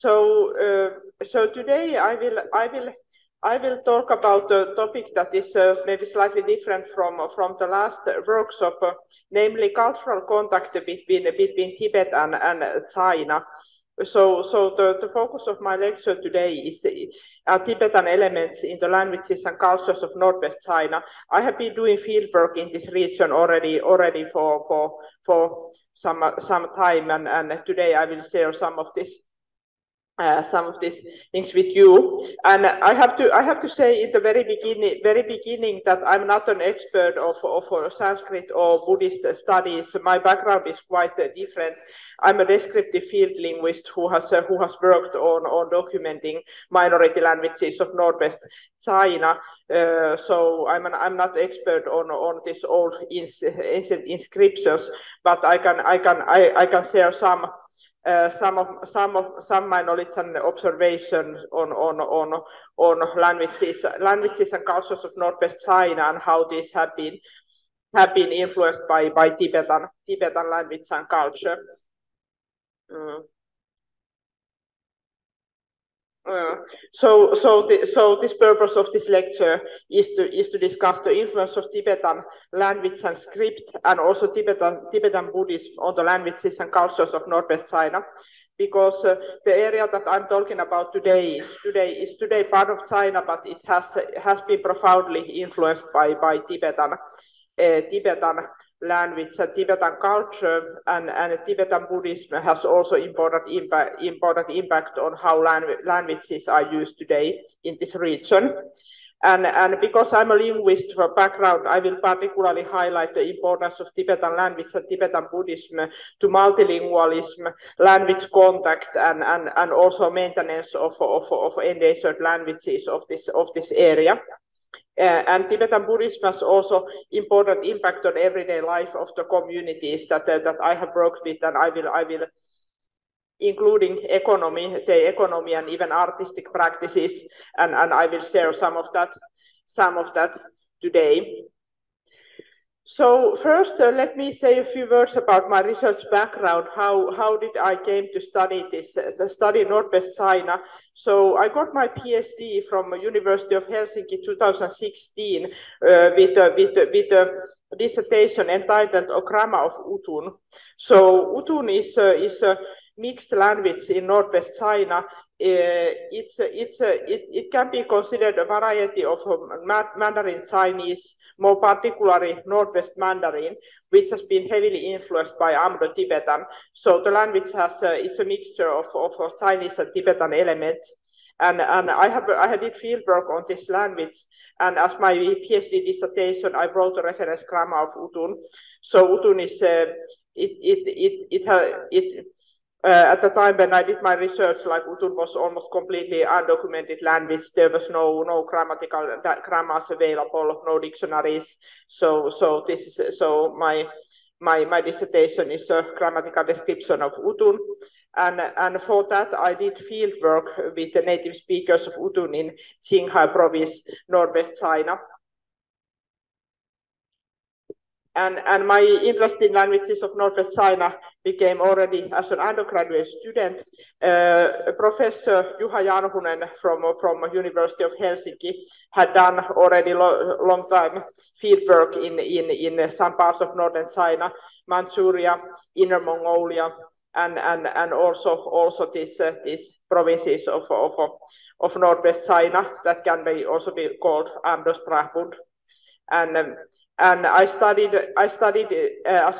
So today I will talk about a topic that is maybe slightly different from the last workshop, namely cultural contact between Tibet and China. So the focus of my lecture today is Tibetan elements in the languages and cultures of Northwest China. I have been doing fieldwork in this region already for some time, and today I will share some of these things with you. And I have to say in the very beginning that I'm not an expert of Sanskrit or Buddhist studies. My background is quite different. I'm a descriptive field linguist who has worked on documenting minority languages of Northwest China. So I'm not expert on these old ancient inscriptions, but I can share some my knowledge and observations on languages and cultures of Northwest China and how these have been influenced by Tibetan language and culture. So this purpose of this lecture is to discuss the influence of Tibetan language and script, and also Tibetan Buddhism on the languages and cultures of Northwest China, because the area that I'm talking about today is part of China, but it has been profoundly influenced by Tibetan language and Tibetan culture, and Tibetan Buddhism has also important impact on how languages are used today in this region. And because I'm a linguist for background, I will particularly highlight the importance of Tibetan language and Tibetan Buddhism to multilingualism, language contact, and also maintenance of endangered languages of this area. And Tibetan Buddhism has also important impact on everyday life of the communities that I have worked with, and I will including the economy and even artistic practices, and I will share some of that today. So first, let me say a few words about my research background. How did I came to study Northwest China? So I got my PhD from University of Helsinki 2016 with a dissertation entitled "A Grammar of Utun." So Utun is a mixed language in Northwest China. It can be considered a variety of Mandarin Chinese, more particularly Northwest Mandarin, which has been heavily influenced by Amdo-Tibetan. So the language it's a mixture of Chinese and Tibetan elements. And I did fieldwork on this language, and as my PhD dissertation, I wrote a reference grammar of Utun. So Utun is at the time when I did my research, like Utun was almost completely undocumented language. There was no grammatical grammars available, no dictionaries. So my dissertation is a grammatical description of Utun, and for that I did field work with the native speakers of Utun in Qinghai province, Northwest China. And my interest in languages of Northwest China became already as an undergraduate student. Professor Juha Janhunen from University of Helsinki had done already long time fieldwork in some parts of northern China, Manchuria, Inner Mongolia, and also these provinces of Northwest China that can also be called Amdo-Sprachbund. And I studied as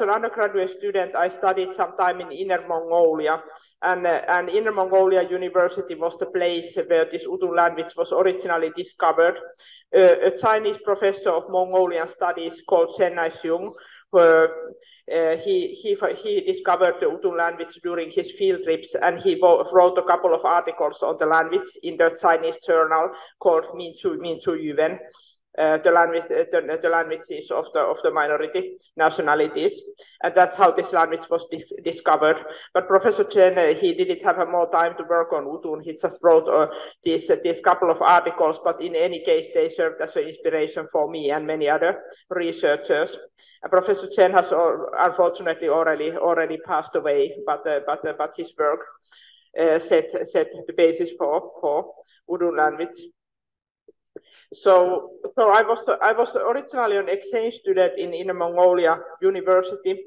an undergraduate student. I studied some time in Inner Mongolia, and Inner Mongolia University was the place where this Utun language was originally discovered. A Chinese professor of Mongolian studies called Chen Naixiong, he discovered the Utun language during his field trips, and he wrote a couple of articles on the language in the Chinese journal called Minchu Yuwen. The languages of the minority nationalities, and that's how this language was discovered. But Professor Chen, he didn't have more time to work on Utun. He just wrote these couple of articles, but in any case, they served as an inspiration for me and many other researchers. And Professor Chen has unfortunately already passed away, but his work set the basis for Udun language. So I was originally an exchange student in Inner Mongolia University,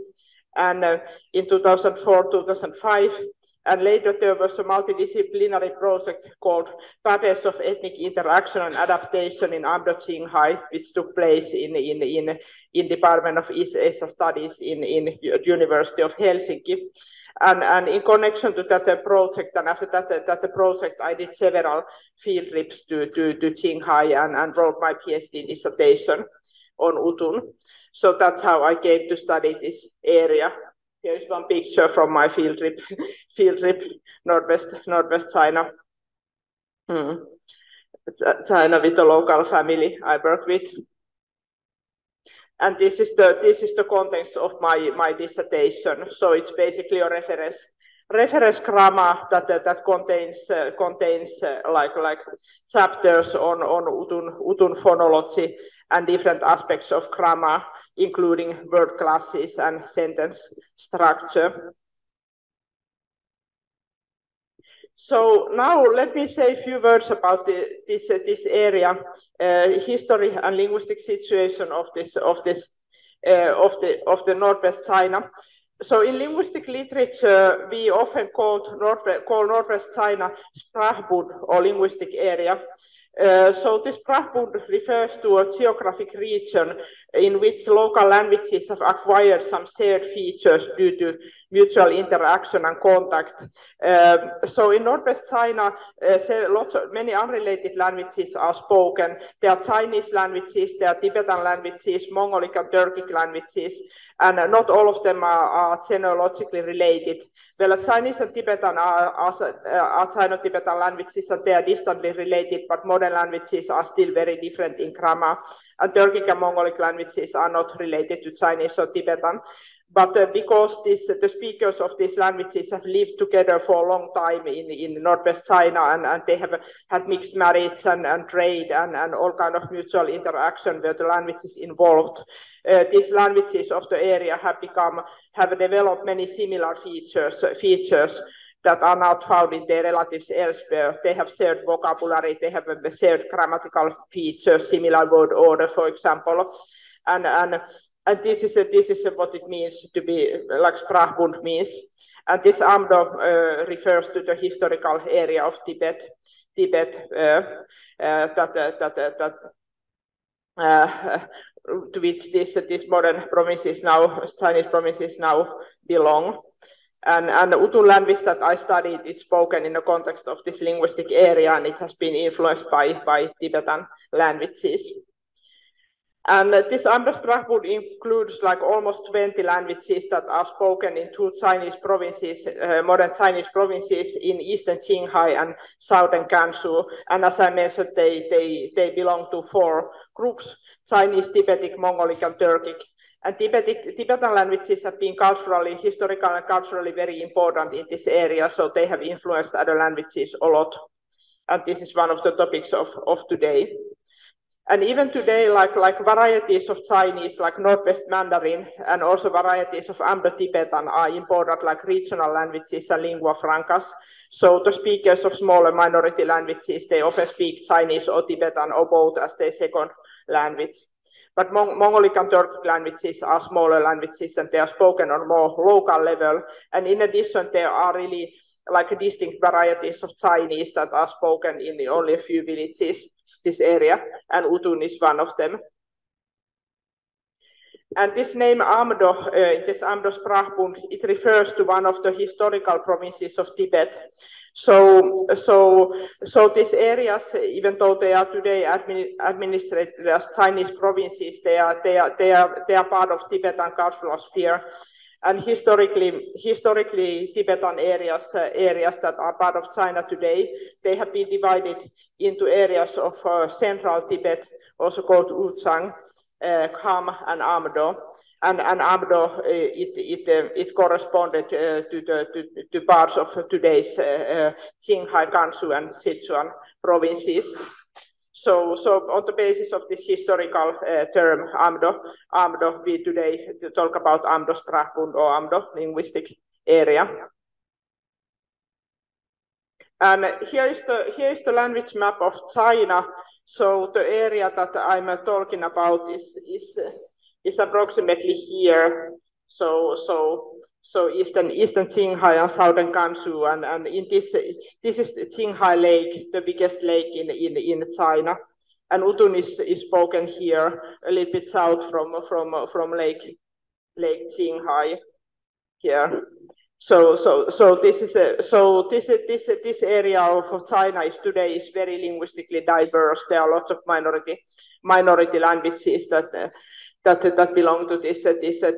and in 2004-2005, and later there was a multidisciplinary project called Patterns of Ethnic Interaction and Adaptation in Amdo Qinghai, which took place in Department of East Asia Studies in University of Helsinki. And in connection to that project, and after that project, I did several field trips to Qinghai and wrote my PhD dissertation on Udun. So that's how I came to study this area. Here is one picture from my field trip, Northwest China. China with a local family I work with. And this is the contents of my dissertation. So it's basically a reference grammar that contains like chapters on Udun phonology and different aspects of grammar, including word classes and sentence structure. So now let me say a few words about this area, history and linguistic situation of the Northwest China. So in linguistic literature, we often call Northwest China Sprachbund, or linguistic area. So this Sprachbund refers to a geographic region in which local languages have acquired some shared features due to mutual interaction and contact. So in Northwest China, many unrelated languages are spoken. There are Chinese languages, there are Tibetan languages, Mongolic and Turkic languages, and not all of them are genealogically related. Well, Chinese and Tibetan are Sino-Tibetan languages, and they are distantly related, but modern languages are still very different in grammar. And Turkic and Mongolic languages are not related to Chinese or Tibetan. But because the speakers of these languages have lived together for a long time in Northwest China, and they have had mixed marriage and trade and all kind of mutual interaction where the languages involved, these languages of the area have developed many similar features that are not found in their relatives elsewhere. They have shared vocabulary, they have shared grammatical features, similar word order, for example, and this is what it means to be like Sprachbund means. And this Amdo refers to the historical area of Tibet to which these modern provinces now, Chinese provinces now belong. And Udun language that I studied is spoken in the context of this linguistic area, and it has been influenced by Tibetan languages. And this Amdo Sprachbund includes like almost 20 languages that are spoken in two Chinese provinces, modern Chinese provinces in eastern Qinghai and southern Gansu. And as I mentioned, they belong to 4 groups: Chinese, Tibetic, Mongolic, and Turkic. And Tibetan languages have been historical and culturally very important in this area, so they have influenced other languages a lot. And this is one of the topics of today. And even today, like varieties of Chinese, like Northwest Mandarin, and also varieties of Amdo-Tibetan are important, like regional languages and lingua francas. So the speakers of smaller minority languages, they often speak Chinese or Tibetan or both as their second language. But Mongolic and Turkic languages are smaller languages, and they are spoken on more local level. And in addition, there are really like distinct varieties of Chinese that are spoken in only a few villages, this area, and Udun is one of them. And this name Amdo, this Amdo Sprachbund, it refers to one of the historical provinces of Tibet. So these areas, even though they are today administered as Chinese provinces, they are part of Tibetan cultural sphere. And historically, Tibetan areas that are part of China today, they have been divided into areas of central Tibet, also called Uzang, Kham, and Amdo. And Amdo, it corresponded to parts of today's Qinghai, Gansu, and Sichuan provinces. So on the basis of this historical term, Amdo, we today talk about Amdo Sprachbund or Amdo linguistic area. And here is the language map of China. So the area that I'm talking about is approximately here. So eastern Qinghai and southern Gansu, and in this is Qinghai Lake, the biggest lake in China, and Utun is spoken here a little bit south from Lake Qinghai here. So this area of China is today is very linguistically diverse. There are lots of minority languages that belong to this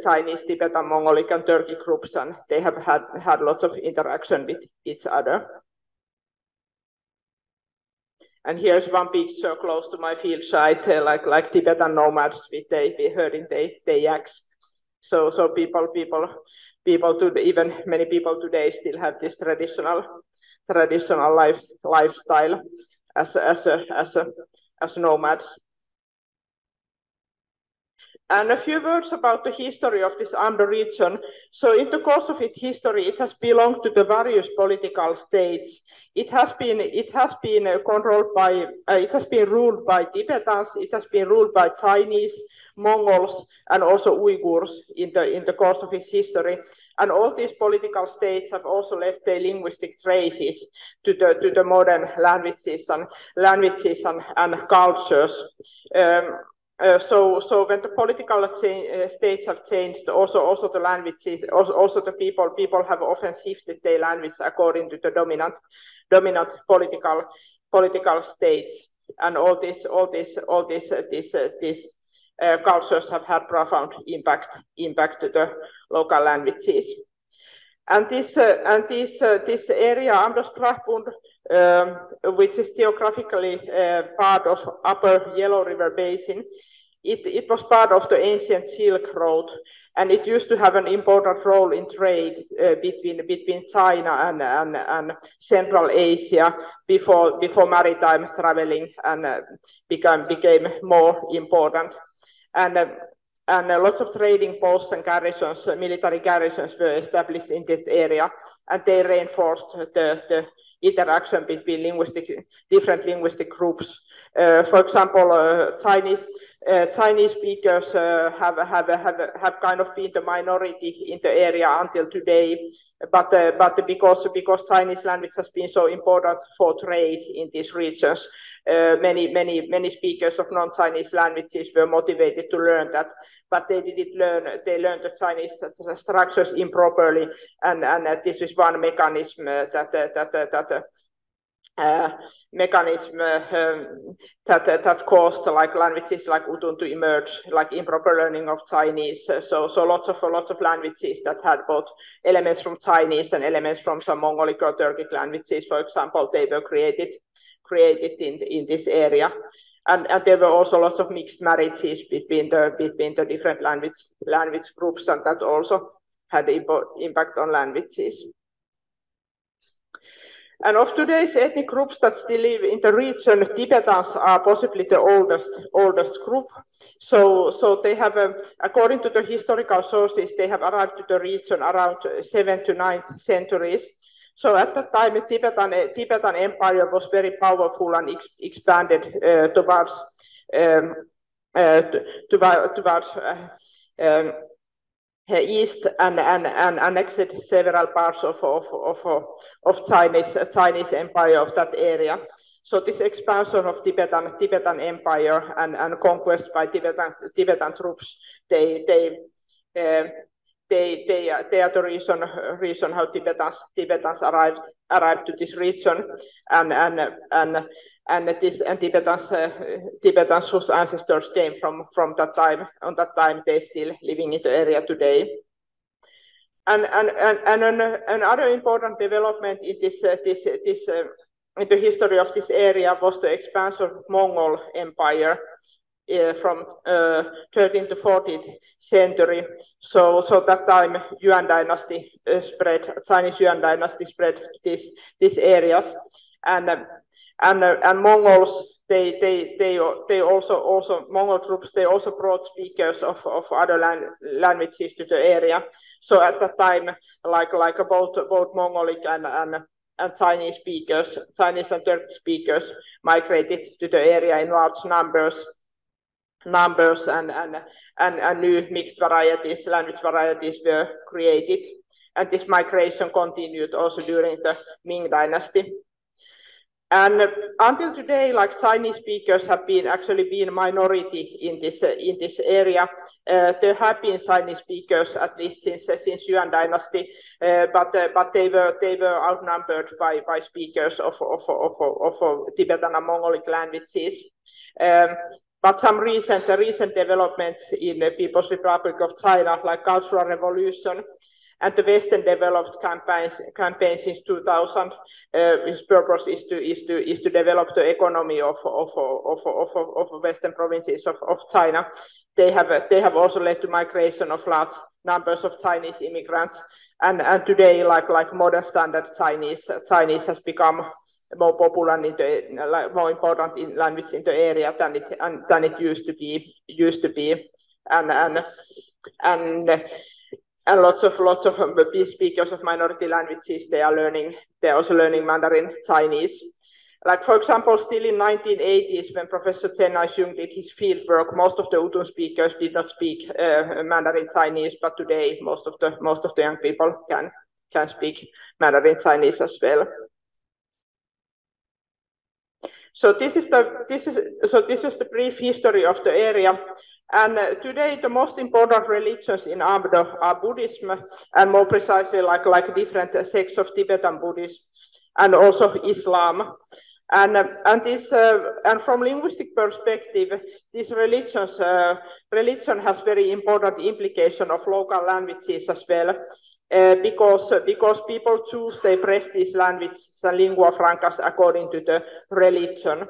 Chinese, Tibetan, Mongolic, and Turkic groups, and they have had lots of interaction with each other. And here's one picture close to my field site, like Tibetan nomads with they herding their yaks. So people today, even many people today still have this traditional lifestyle as nomads. And a few words about the history of this Amdo region. So in the course of its history, it has belonged to the various political states. It has been controlled by, it has been ruled by Tibetans, it has been ruled by Chinese, Mongols, and also Uyghurs in the course of its history. And all these political states have also left their linguistic traces to the modern languages and cultures. So when the political states have changed, also the languages, also the people have often shifted their language according to the dominant political states, and all these cultures have had profound impact to the local languages. And this area, Amdo-Strahbund, which is geographically part of Upper Yellow River Basin, it was part of the ancient Silk Road, and it used to have an important role in trade between China and Central Asia before maritime traveling and became more important. And lots of trading posts and garrisons, military garrisons were established in that area, and they reinforced the interaction between different linguistic groups. For example, Chinese speakers have kind of been the minority in the area until today, but because Chinese language has been so important for trade in these regions, many speakers of non-Chinese languages were motivated to learn that, but they didn't learn. They learned the Chinese structures improperly, and this is one mechanism that caused like languages like Utun to emerge, like improper learning of Chinese. So lots of languages that had both elements from Chinese and elements from some Mongolic or Turkic languages, for example, they were created in this area. And there were also lots of mixed marriages between the different language groups, and that also had impact on languages. And of today's ethnic groups that still live in the region, Tibetans are possibly the oldest group. So they have, according to the historical sources, they have arrived to the region around 7th to 9th centuries. So at that time, the Tibetan Empire was very powerful and expanded towards east and annexed several parts of Chinese Empire of that area. So this expansion of Tibetan Empire and conquest by Tibetan troops, they are the reason how Tibetans arrived to this region, and Tibetans whose ancestors came from that time. On that time, they still living in the area today. And another important development in in the history of this area was the expansion of Mongol Empire from 13th to 14th century. So that time Yuan dynasty spread, Chinese Yuan dynasty spread these areas, and Mongols they also Mongol troops, they also brought speakers of other languages to the area. So at that time, like both Mongolic Chinese speakers, Chinese and Turkish speakers migrated to the area in large numbers and new mixed varieties, language varieties were created. And this migration continued also during the Ming Dynasty. And until today, like Chinese speakers have actually been minority in this area. There have been Chinese speakers at least since Yuan Dynasty, but they were outnumbered by speakers of Tibetan and Mongolic languages. But some recent developments in the People's Republic of China, like Cultural Revolution, and the Western developed campaign since 2000, whose purpose is to develop the economy of Western provinces of China. They have also led to migration of large numbers of Chinese immigrants, and today, like modern standard Chinese has become more popular more important in language in the area than it used to be, and lots of speakers of minority languages, they're also learning Mandarin Chinese. Like, for example, still in 1980s, when Professor Chen Aishung did his field work, most of the Udun speakers did not speak Mandarin Chinese, but today most of the young people can speak Mandarin Chinese as well. So this is the brief history of the area. And today, the most important religions in Amdo are Buddhism, and more precisely, like different sects of Tibetan Buddhism, and also Islam. And from linguistic perspective, this religion has very important implication of local languages as well, because people choose their prestige languages and lingua francas according to the religion.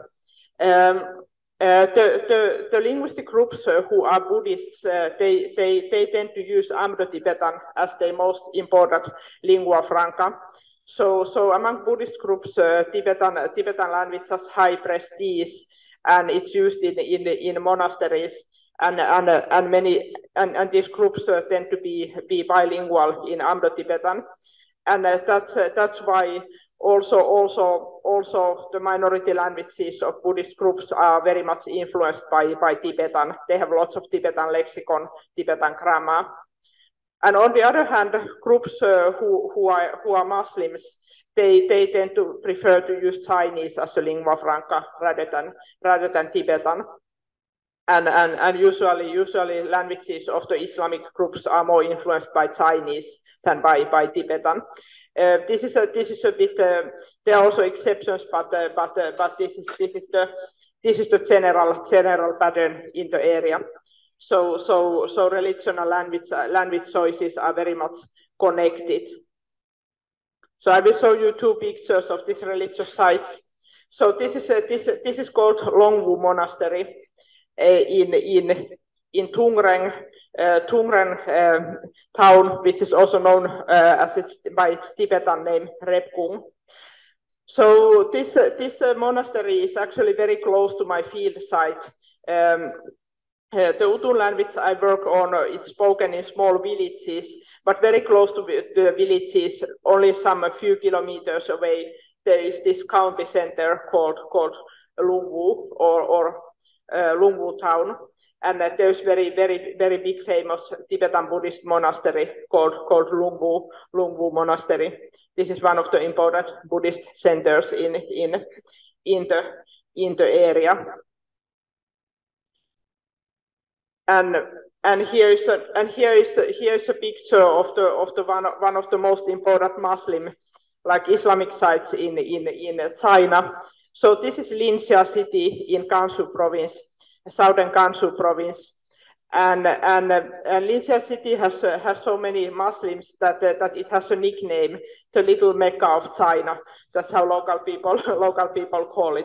The linguistic groups who are Buddhists, they tend to use Amdo-Tibetan as their most important lingua franca. So among Buddhist groups, Tibetan language has high prestige, and it's used in monasteries, and these groups tend to be bilingual in Amdo-Tibetan, and that's why also the minority languages of Buddhist groups are very much influenced by Tibetan. They have lots of Tibetan lexicon, Tibetan grammar. And on the other hand, groups who are Muslims, they tend to prefer to use Chinese as a lingua franca rather than Tibetan. And usually languages of the Islamic groups are more influenced by Chinese than by Tibetan. This is a bit. There are also exceptions, but this is the general pattern in the area. So religion and language choices are very much connected. So I will show you two pictures of these religious sites. So this is called Longwu Monastery in Tungreng. Town, which is also known by its Tibetan name, Repkung. So this monastery is actually very close to my field site. The Udun language I work on, it's spoken in small villages, but very close to the villages, only a few kilometers away, there is this county center called Lungwu or Lungwu town. And there's very big famous Tibetan Buddhist monastery called Lungwu Monastery. This is one of the important Buddhist centers in the area. And here is a picture of the one of the most important Muslim, like Islamic sites in China. So this is Linxia city in Gansu province. Southern Gansu province, and Linxia city has so many Muslims that it has a nickname, the Little Mecca of China. That's how local people call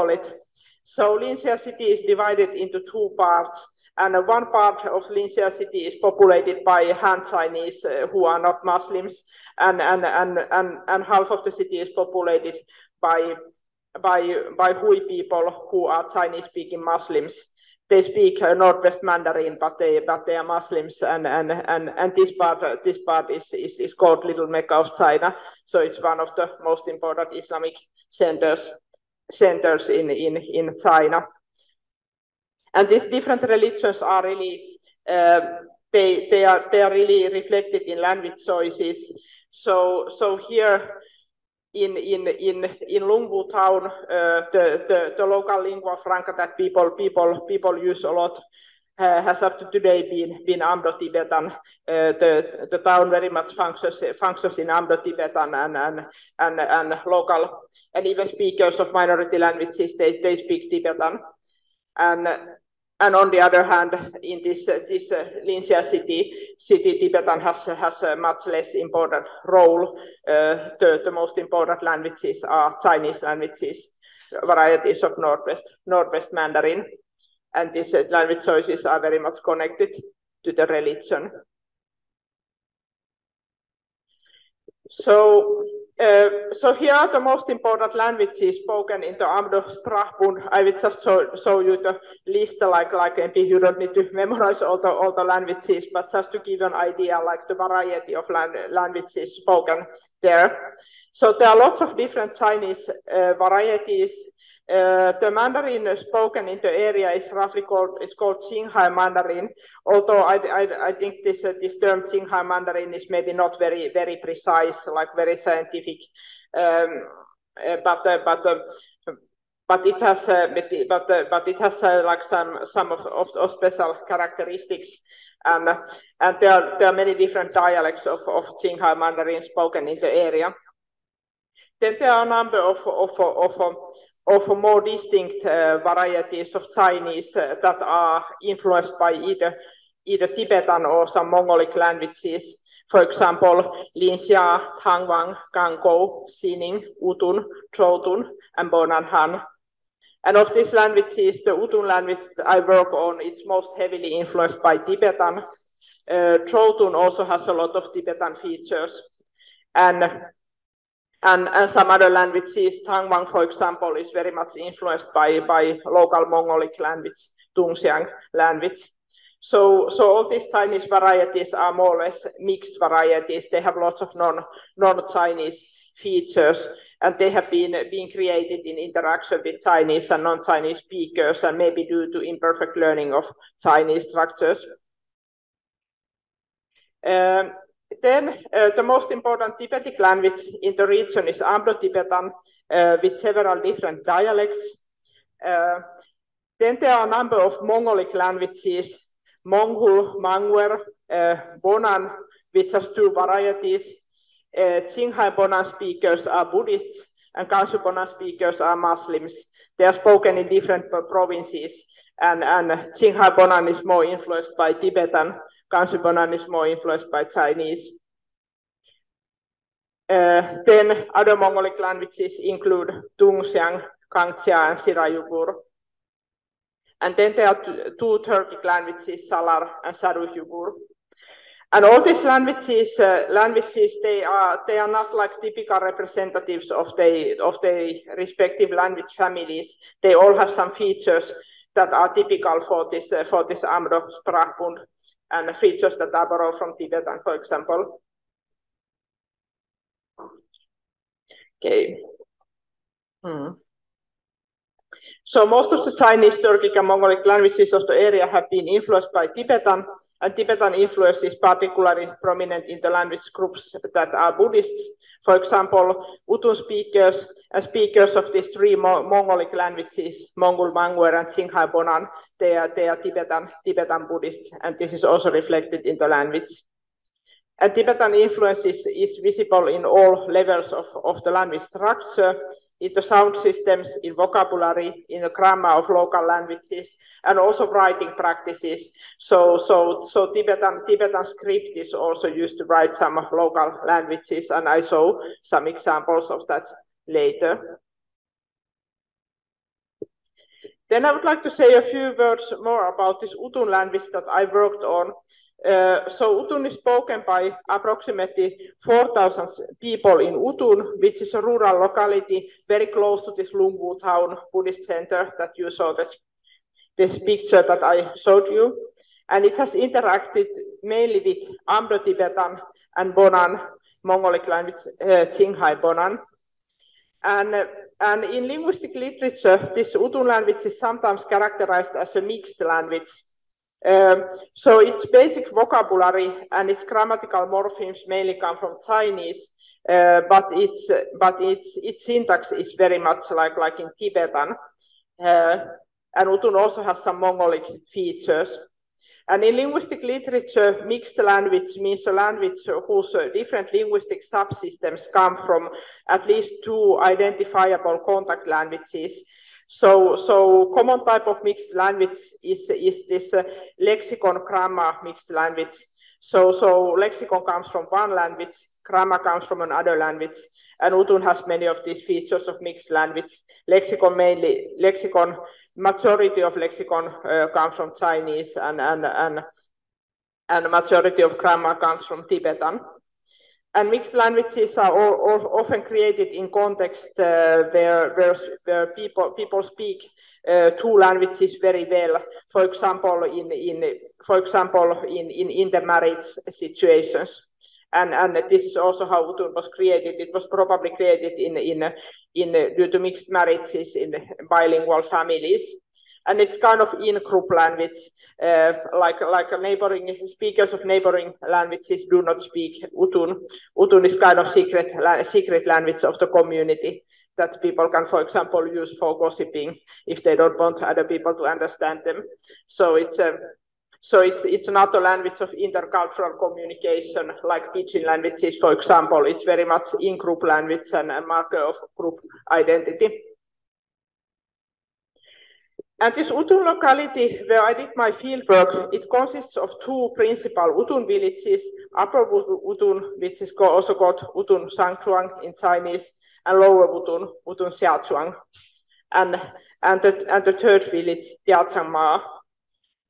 it. So Linxia city is divided into two parts, and one part of Linxia city is populated by Han Chinese who are not Muslims, and half of the city is populated by Hui people who are Chinese-speaking Muslims. they speak Northwest Mandarin, but they are Muslims, and this part is called Little Mecca of China. So it's one of the most important Islamic centers in China. And these different religions are really they are really reflected in language choices. So here in Lungwu town, the local lingua franca that people use a lot has up to today been Amdo-Tibetan. The town very much functions in Amdo-Tibetan, and local and even speakers of minority languages, they speak Tibetan. And on the other hand, in this Linxia city, Tibetan has a much less important role. The most important languages are Chinese languages, varieties of Northwest Mandarin, and these language choices are very much connected to the religion. So here are the most important languages spoken in the Amdo Sprachbund. I will just show you the list, like MP. You don't need to memorize all the languages, but just to give an idea, like the variety of languages spoken there. So there are lots of different Chinese varieties. The Mandarin spoken in the area is roughly called Qinghai Mandarin. Although I think this term Qinghai Mandarin is maybe not very precise, like very scientific, but it has like some of special characteristics, and there are many different dialects of Qinghai Mandarin spoken in the area. Then there are a number of more distinct varieties of Chinese that are influenced by either Tibetan or some Mongolic languages. For example, Linxia, Tangwang, Gankou, Xining, Utun, Chotun, and Bonanhan. And of these languages, the Utun language that I work on, it's most heavily influenced by Tibetan. Chotun also has a lot of Tibetan features. And some other languages, Tangwang, for example, is very much influenced by local Mongolic language, Tungxiang language. So all these Chinese varieties are more or less mixed varieties. They have lots of non-Chinese features, and they have been created in interaction with Chinese and non-Chinese speakers, and maybe due to imperfect learning of Chinese structures. Then the most important Tibetic language in the region is Amdo-Tibetan, with several different dialects. Then there are a number of Mongolic languages, Monghul, Mangwer, Bonan, which has two varieties. Qinghai Bonan speakers are Buddhists, and Gansu Bonan speakers are Muslims. They are spoken in different provinces, and Qinghai Bonan is more influenced by Tibetan, Gansu Bonan is more influenced by Chinese. Then other Mongolic languages include Tungxiang, Kangxia, and Sira-Yugur. And then there are two Turkic languages, Salar and Saru-Yugur. And all these languages, they are not like typical representatives of their respective language families. They all have some features that are typical for this Amdo Sprachbund, and features that are borrowed from Tibetan, for example. Okay. So most of the Chinese, Turkic, and Mongolic languages of the area have been influenced by Tibetan, and Tibetan influence is particularly prominent in the language groups that are Buddhists. For example, Utun speakers and speakers of these three Mongolic languages, Mongol, Mangwer, and Qinghai Bonan, they are Tibetan Buddhists, and this is also reflected in the language. And Tibetan influence is visible in all levels of the language structure, in the sound systems, in vocabulary, in the grammar of local languages, and also writing practices. So Tibetan script is also used to write some local languages, and I show some examples of that later. Then I would like to say a few words more about this Utun language that I worked on. So Utun is spoken by approximately 4,000 people in Utun, which is a rural locality very close to this Lungwu town Buddhist center that you saw the this picture that I showed you. And it has interacted mainly with Amdo-Tibetan and Bonan, Mongolic language, Qinghai Bonan. And in linguistic literature, this Utun language is sometimes characterized as a mixed language. So its basic vocabulary and its grammatical morphemes mainly come from Chinese, but its syntax is very much like in Tibetan. And Utun also has some Mongolic features. And in linguistic literature, mixed language means a language whose different linguistic subsystems come from at least two identifiable contact languages. So common type of mixed language is this lexicon grammar mixed language. So lexicon comes from one language, grammar comes from another language, and Utun has many of these features of mixed language. Majority of lexicon comes from Chinese, and majority of grammar comes from Tibetan. And mixed languages are often created in context where people speak two languages very well. For example, in intermarriage situations. And this is also how Utun was created. It was probably created due to mixed marriages in bilingual families. And it's kind of in-group language, like neighboring speakers of neighboring languages do not speak Utun. Utun is kind of secret language of the community that people can, for example, use for gossiping if they don't want other people to understand them. So it's not a language of intercultural communication like pidgin languages, for example. It's very much in-group language and a marker of group identity. And this Utun locality where I did my fieldwork, it consists of two principal Utun villages, Upper Utun, which is also called Utun Sangchuang in Chinese, and Lower Utun, Utun Xiachuang, and the third village, Tiachangma.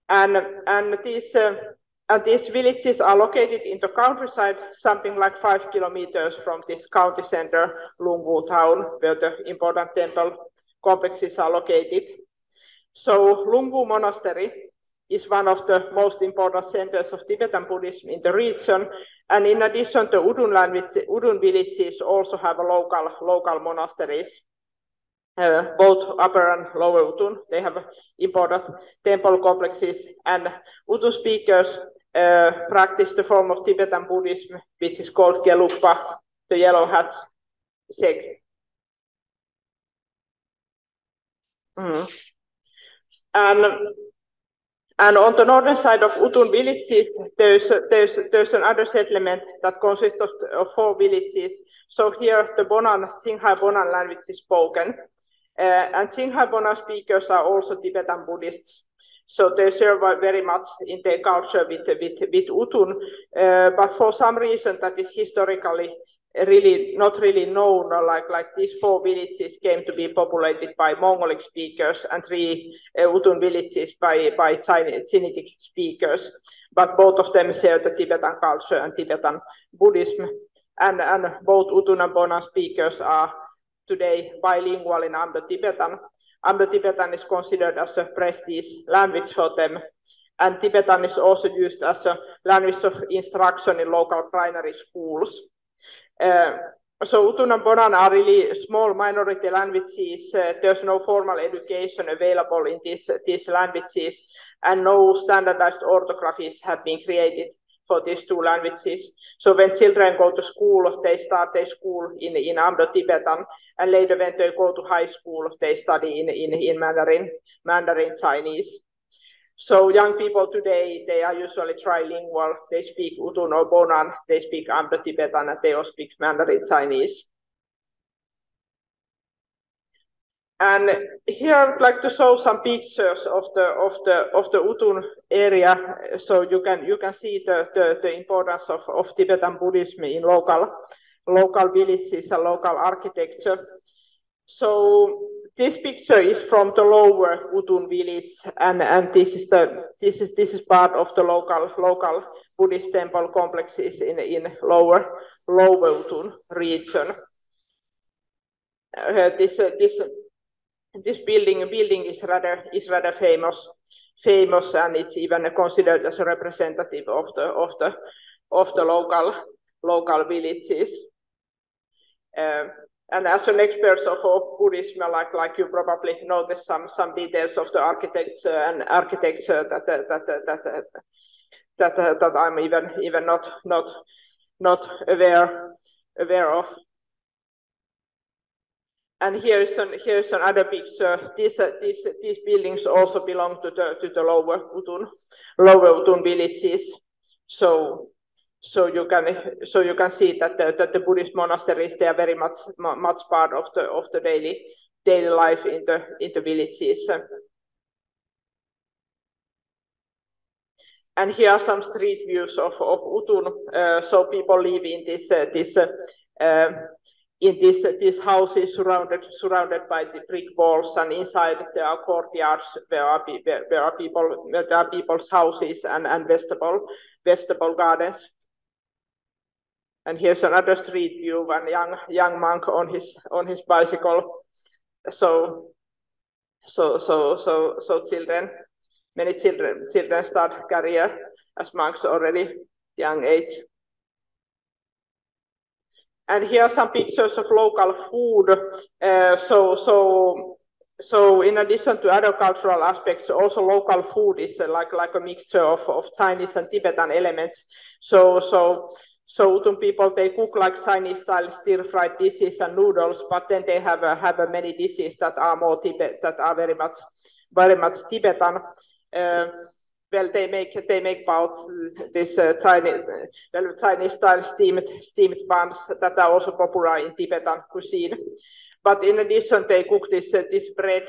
And these villages are located in the countryside, something like 5 kilometers from this county center, Lungwu town, where the important temple complexes are located. So Lungwu Monastery is one of the most important centers of Tibetan Buddhism in the region. And in addition, the Udun villages also have a local monasteries. Both Upper and Lower Utun, they have important temple complexes, and Utun speakers practice the form of Tibetan Buddhism, which is called Gelugpa, the yellow hat sect. And on the northern side of Utun villages, there's another settlement that consists of 4 villages. So here the Qinghai Bonan language is spoken. And Qinghai Bonan speakers are also Tibetan Buddhists. So they share very much in their culture with Utun. But for some reason that is historically not really known, like these 4 villages came to be populated by Mongolic speakers and 3 Utun villages by Sinitic speakers. But both of them share the Tibetan culture and Tibetan Buddhism. And both Utun and Bonan speakers are today bilingual in Amdo-Tibetan. Amdo-Tibetan is considered as a prestige language for them. And Tibetan is also used as a language of instruction in local primary schools. So Utun and Bonan are really small minority languages. There's no formal education available in these languages, and no standardized orthographies have been created for these 2 languages. So when children go to school, they start their school in Amdo-Tibetan, and later when they go to high school, they study in Mandarin Chinese. So young people today, they are usually trilingual. They speak Utun or Bonan, they speak Amdo-Tibetan, and they all speak Mandarin Chinese. And here I would like to show some pictures of the Utun area, so you can see the importance of Tibetan Buddhism in local villages and local architecture. So this picture is from the Lower Utun village, and this is part of the local Buddhist temple complexes in Lower Utun region. this building is rather famous, and it's even considered as a representative of the local villages. And as an expert of Buddhism, like you probably noticed some details of the architecture and architecture that I'm even not aware of. And here's another picture. These buildings also belong to the lower Utun villages. So you can see that the Buddhist monasteries, they are very much part of the daily life in the villages. And here are some street views of Utun. So people live in these houses surrounded by the brick walls, and inside there are courtyards where are people's houses and vegetable gardens. And here's another street view, one young monk on his bicycle. So many children start career as monks already young age. And here are some pictures of local food. So in addition to other cultural aspects, also local food is like a mixture of Chinese and Tibetan elements. So Utun people, they cook like Chinese style stir-fried dishes and noodles, but then they have many dishes that are very much Tibetan. Well, they make about this Chinese style steamed buns that are also popular in Tibetan cuisine. But in addition, they cook this bread,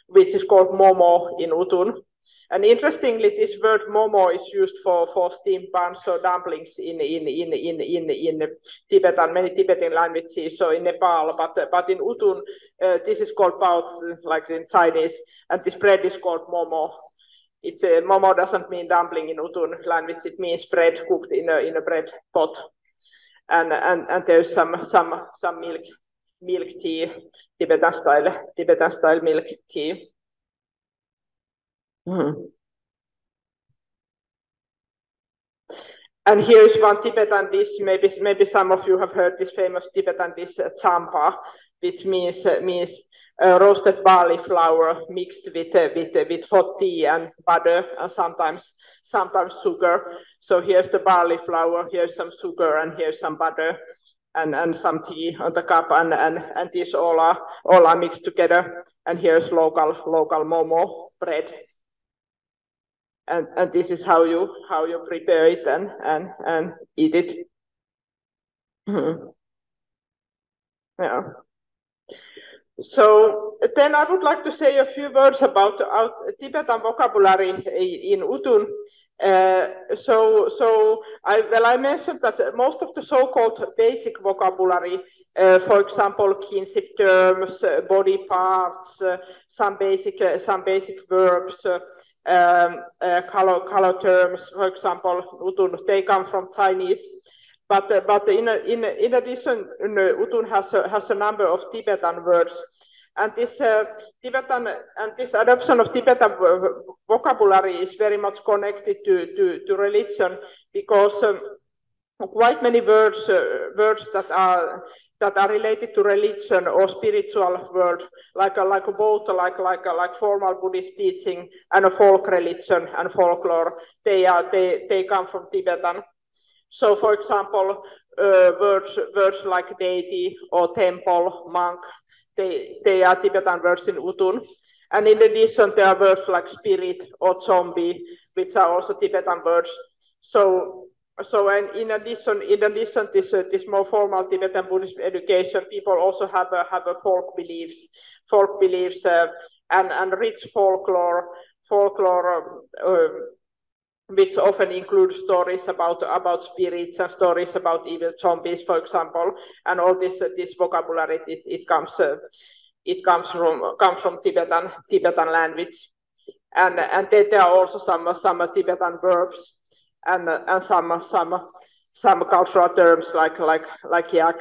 which is called momo in Utun. And interestingly, this word momo is used for steamed buns or dumplings in Tibetan, many Tibetan languages, so in Nepal, but in Utun, this is called baozi, like in Chinese, and this bread is called momo. It's momo doesn't mean dumpling in Utun language, it means bread cooked in a bread pot. And there's some milk tea, Tibetan style milk tea. And here is one Tibetan dish. Maybe some of you have heard this famous Tibetan dish, champa, which means roasted barley flour mixed with hot tea and butter and sometimes sugar. So here's the barley flour, here's some sugar, and here's some butter and some tea on the cup, and these all are mixed together. And here's local momo bread. And this is how you prepare it and eat it. Yeah. So then I would like to say a few words about Tibetan vocabulary in Utun. I mentioned that most of the so-called basic vocabulary, for example, kinship terms, body parts, some basic verbs, color terms, for example, Utun, they come from Chinese. But in addition, Utun has a number of Tibetan words, and this adoption of Tibetan vocabulary is very much connected to religion, because quite many words that are related to religion or spiritual world, like formal Buddhist teaching and a folk religion and folklore, they come from Tibetan. So, for example, words like deity or temple, monk, they are Tibetan words in Utun. And in addition, there are words like spirit or zombie, which are also Tibetan words. So and in addition, this more formal Tibetan Buddhist education, people also have a folk beliefs, and rich folklore. Which often include stories about spirits and stories about evil zombies, for example, and all this vocabulary it comes from Tibetan language, and there are also some Tibetan verbs and some cultural terms like yak.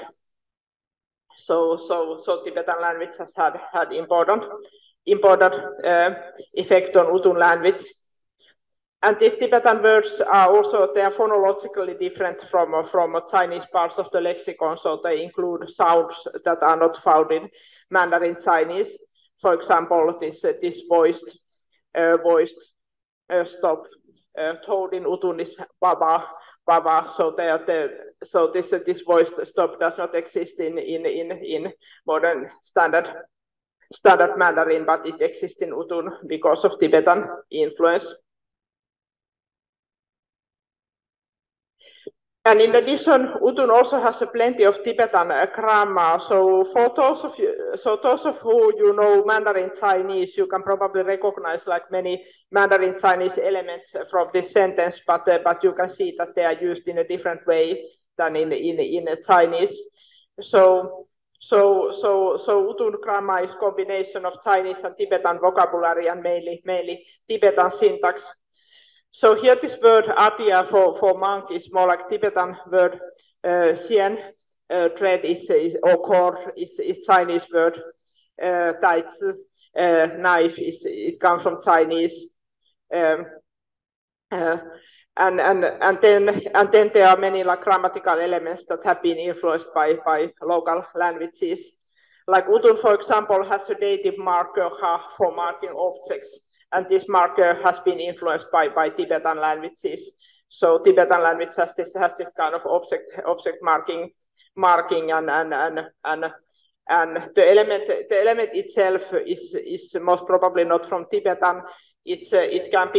So Tibetan language has had important effect on Utun language. And these Tibetan words are also, they are phonologically different from Chinese parts of the lexicon, so they include sounds that are not found in Mandarin Chinese. For example, this voiced stop told in Utun is baba. So this voiced stop does not exist in modern standard Mandarin, but it exists in Utun because of Tibetan influence. And in addition, Utun also has plenty of Tibetan grammar. So for those of who you know Mandarin Chinese, you can probably recognize like many Mandarin Chinese elements from this sentence, but you can see that they are used in a different way than in Chinese. So Utun grammar is combination of Chinese and Tibetan vocabulary and mainly Tibetan syntax. So here this word atia for monk is more like Tibetan word. Xian thread or cord is Chinese word. Taizi knife it comes from Chinese. And then there are many like grammatical elements that have been influenced by local languages. Like Utun, for example, has a dative marker ha for marking objects. And this marker has been influenced by Tibetan languages. So Tibetan language has this kind of object marking and the element itself is most probably not from Tibetan. It can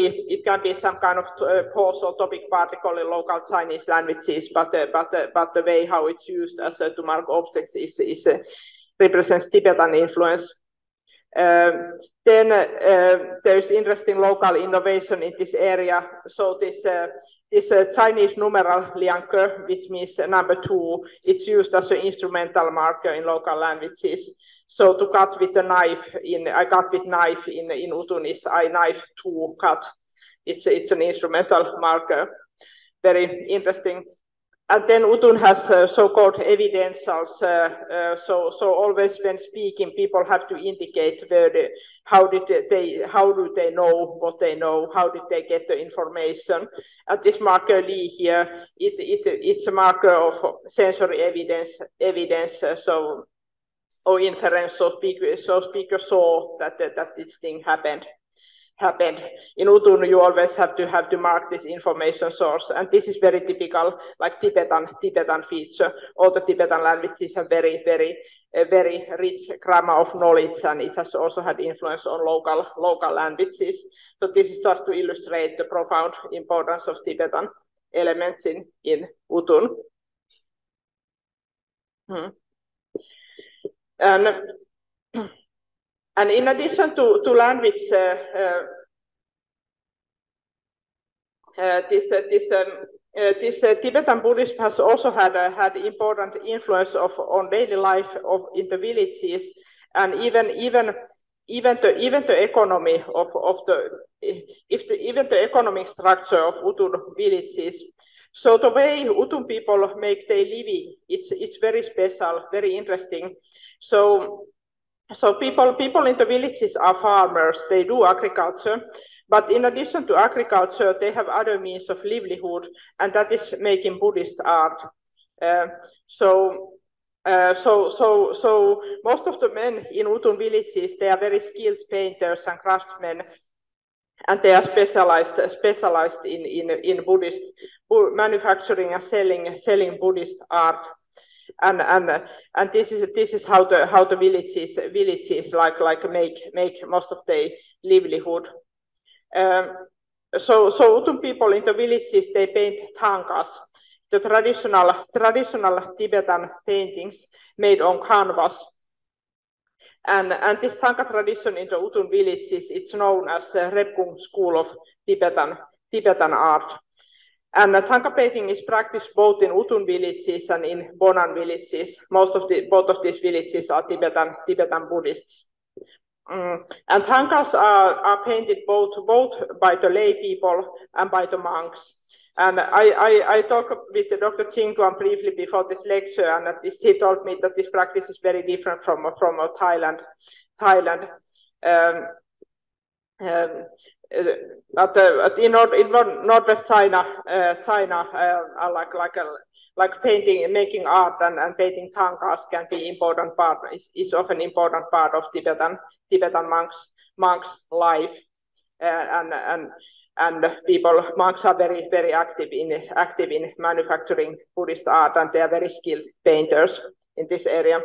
be some kind of pause or topic particle in local Chinese languages, but the way how it's used as to mark objects represents Tibetan influence. Then there's interesting local innovation in this area. So this Chinese numeral lianke, which means number 2, it's used as an instrumental marker in local languages. So to cut with a knife I cut with knife in Utun is I knife to cut. It's an instrumental marker. Very interesting. And then Utun has so-called evidentials. So always when speaking, people have to indicate how do they know what they know, how did they get the information. And this marker Li here, it's a marker of sensory evidence. Or inference. So speaker saw that this thing happened. In Utun, you always have to mark this information source, and this is very typical, like Tibetan feature. All the Tibetan languages have very rich grammar of knowledge, and it has also had influence on local languages. So this is just to illustrate the profound importance of Tibetan elements in Utun. And in addition to language, this Tibetan Buddhism has also had important influence on daily life in the villages, and even the economy even the economic structure of Utun villages. So the way Utun people make their living, it's very special, very interesting. So people in the villages are farmers. They do agriculture, but in addition to agriculture, they have other means of livelihood, and that is making Buddhist art. So most of the men in Utun villages, they are very skilled painters and craftsmen, and they are specialized in Buddhist manufacturing and selling Buddhist art. And this is how the villages like make most of their livelihood. So Utun people in the villages, they paint tankas, the traditional Tibetan paintings made on canvas. And this tanka tradition in the Utun villages, it's known as the Repkung School of Tibetan art. And tanka painting is practiced both in Utun villages and in Bonan villages. Both of these villages are Tibetan Buddhists. And tankas are painted both by the lay people and by the monks. And I talked with Dr. Chingduan briefly before this lecture, and he told me that this practice is very different from Thailand. But in northwest China, like painting, making art, and painting tankas can be important part. Is often important part of Tibetan monks' life, and monks are very active in manufacturing Buddhist art, and they are very skilled painters in this area.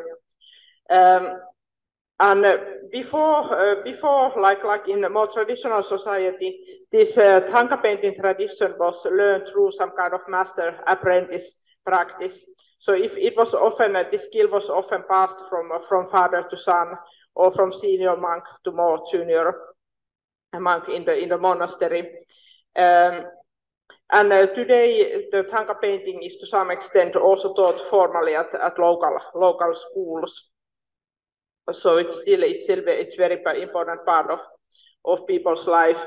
And before, like in a more traditional society, this Thangka painting tradition was learned through some kind of master apprentice practice. So if it was often, this skill was often passed from father to son, or from senior monk to more junior monk in the monastery. And today, the Thangka painting is to some extent also taught formally at local schools. So it's very important part of people's life.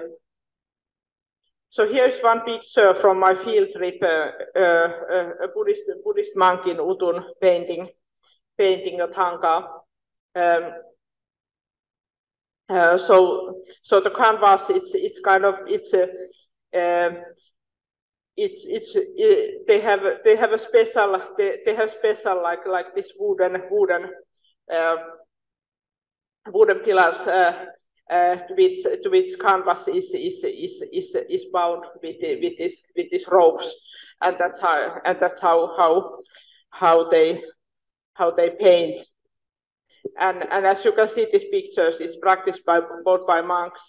So here's one picture from my field trip, a Buddhist monk in Utun painting a Thangka. So the canvas, they have special like this wooden pillars to which canvas is bound with these ropes, and that's how they paint. And as you can see, these pictures, it's practiced both by monks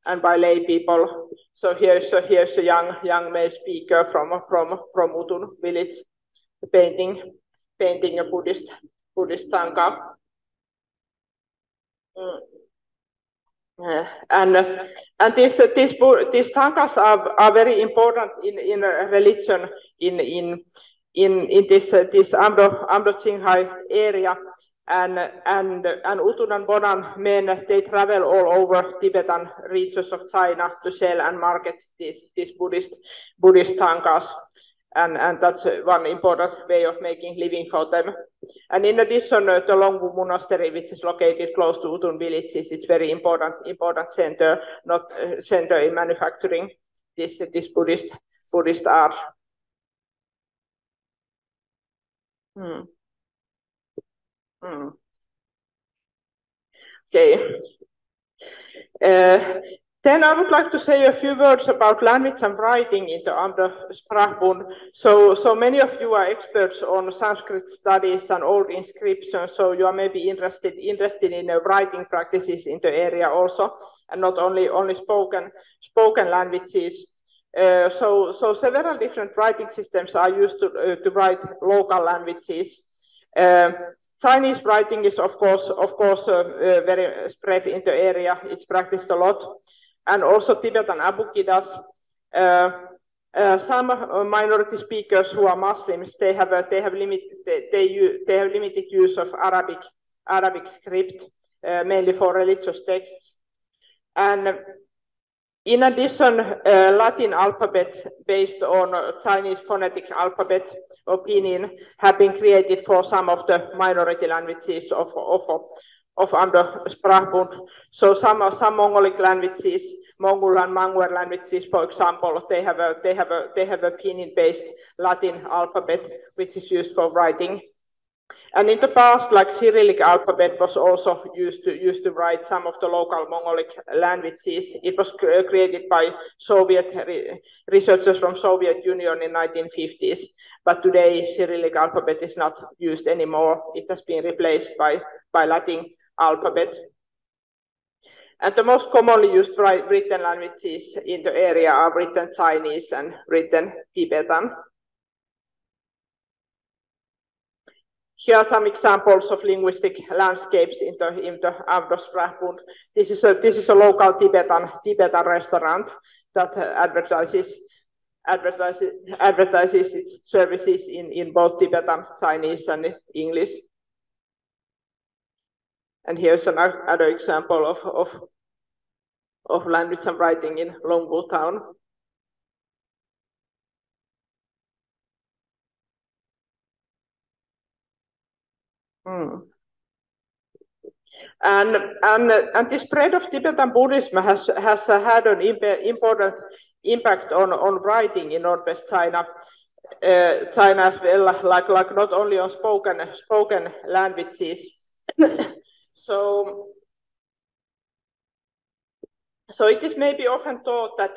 and by lay people. So here's a young male speaker from Utun village, painting a Buddhist Thangka. And these Thangkas are very important in religion in this Amdo Qinghai area. And Utun and Bonan men, they travel all over Tibetan regions of China to sell and market these Buddhist Thangkas, and that's one important way of making living for them. And in addition, the Longwu Monastery, which is located close to Utun villages, it's very important center, center in manufacturing this Buddhist art. Okay. Then I would like to say a few words about language and writing in the Amdo Sprachbund. So many of you are experts on Sanskrit studies and old inscriptions, so you are maybe interested in writing practices in the area also, and not only spoken languages. So several different writing systems are used to write local languages. Chinese writing is of course very spread in the area. It's practiced a lot, and also Tibetan Abugidas. Some minority speakers who are Muslims, they have limited use of Arabic script, mainly for religious texts. And in addition, Latin alphabets based on Chinese phonetic alphabet or pinyin have been created for some of the minority languages of Amdo Sprachbund. So some Mongolic languages, Mongol and Mangwer languages, for example, they have a pinyin-based Latin alphabet which is used for writing. And in the past, like Cyrillic alphabet was also used to write some of the local Mongolic languages. It was created by Soviet researchers from Soviet Union in 1950s. But today, Cyrillic alphabet is not used anymore. It has been replaced by Latin alphabet. And the most commonly used written languages in the area are written Chinese and written Tibetan. Here are some examples of linguistic landscapes in the Amdo Sprachbund. This is a local Tibetan restaurant that advertises its services in both Tibetan, Chinese, and English. And here's another example of language and writing in Longwu town. And the spread of Tibetan Buddhism has had an important impact on writing in Northwest China. China as well, like not only on spoken languages. So it is maybe often thought that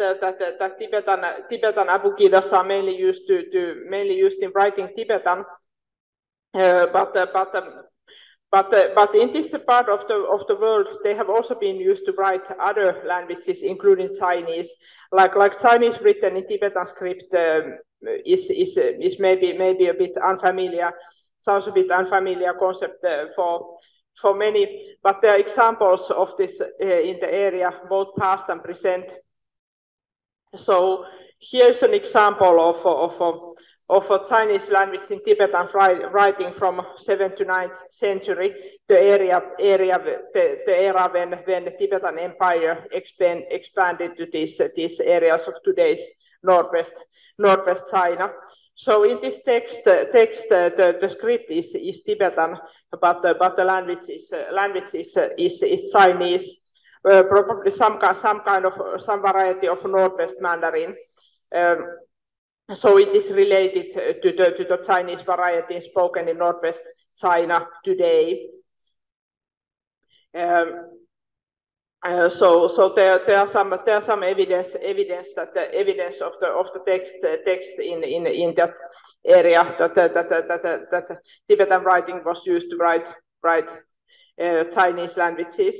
Tibetan Abugidas are mainly used in writing Tibetan, but in this part of the world, they have also been used to write other languages, including Chinese. Like Chinese written in Tibetan script is maybe a bit unfamiliar. Sounds a bit unfamiliar concept for many, but there are examples of this in the area, both past and present. So here's an example of a Chinese language in Tibetan writing from 7th to 9th century, the era when the Tibetan Empire expanded to these areas of today's northwest China. So in this text, the script is Tibetan, but the language is Chinese, probably some variety of Northwest Mandarin. So it is related to the Chinese variety spoken in Northwest China today. So there are some evidence that the evidence of the text in that area that Tibetan writing was used to write Chinese languages.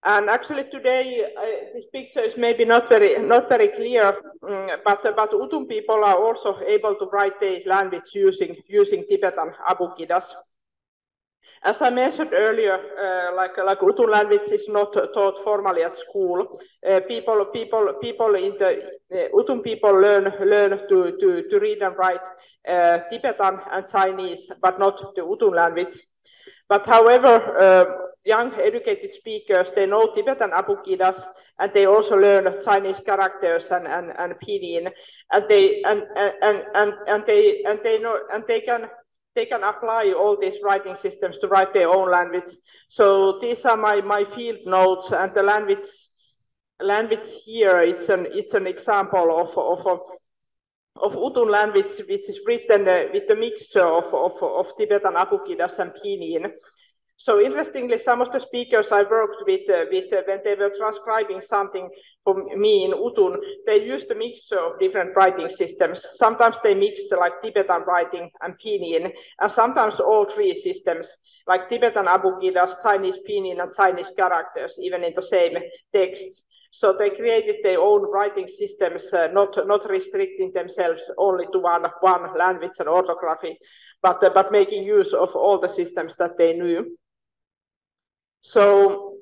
And actually today this picture is maybe not very clear, but Utun people are also able to write their language using Tibetan Abugidas. As I mentioned earlier, like Utun language is not taught formally at school. People in the Utun people learn to read and write Tibetan and Chinese, but not the Utun language. But however, young educated speakers, they know Tibetan Abugidas, and they also learn Chinese characters and pinyin, and they can apply all these writing systems to write their own language. So these are my field notes, and the language here, it's an example of Utun language, which is written with a mixture of Tibetan Abugidas and pinyin. So interestingly, some of the speakers I worked with when they were transcribing something for me in Utun, they used a mixture of different writing systems. Sometimes they mixed like Tibetan writing and pinyin, and sometimes all three systems, like Tibetan Abugidas, Chinese pinyin, and Chinese characters, even in the same text. So they created their own writing systems, not restricting themselves only to one language and orthography, but making use of all the systems that they knew. So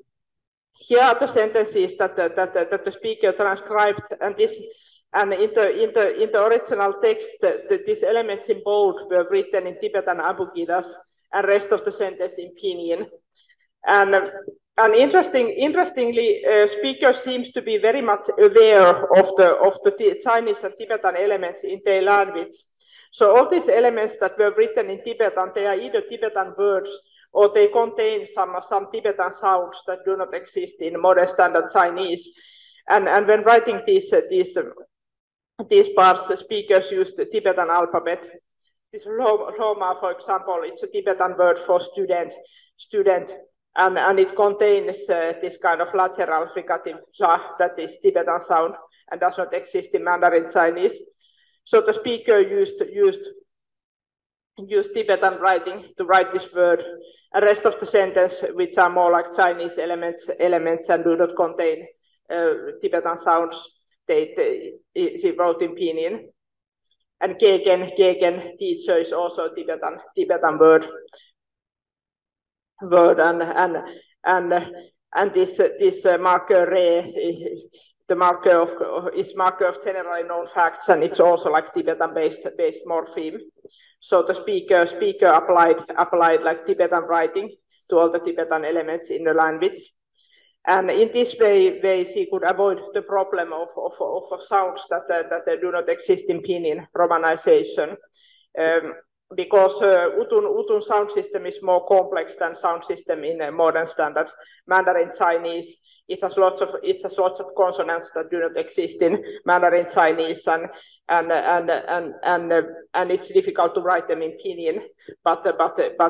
here are the sentences that the speaker transcribed, and in the original text, these elements in bold were written in Tibetan Abugidas, and rest of the sentence in pinyin. And interestingly, speaker seems to be very much aware of the Chinese and Tibetan elements in their language. So all these elements that were written in Tibetan, they are either Tibetan words or they contain some Tibetan sounds that do not exist in modern standard Chinese. And when writing these parts, the speakers used the Tibetan alphabet. This Roma, for example, it's a Tibetan word for student. And it contains this kind of lateral fricative ja that is Tibetan sound and does not exist in Mandarin Chinese. So the speaker used Tibetan writing to write this word. The rest of the sentence, which are more like Chinese elements and do not contain Tibetan sounds, she wrote in pinyin. And Gegen, teacher, is also a Tibetan word. And this marker re, the marker is marker of generally known facts, and it's also like Tibetan based morpheme. So the speaker applied like Tibetan writing to all the Tibetan elements in the language, and in this way she could avoid the problem of sounds that do not exist in pinyin romanization. because Utun sound system is more complex than sound system in modern standard Mandarin Chinese. It has lots of consonants that do not exist in Mandarin Chinese, and it's difficult to write them in pinyin. But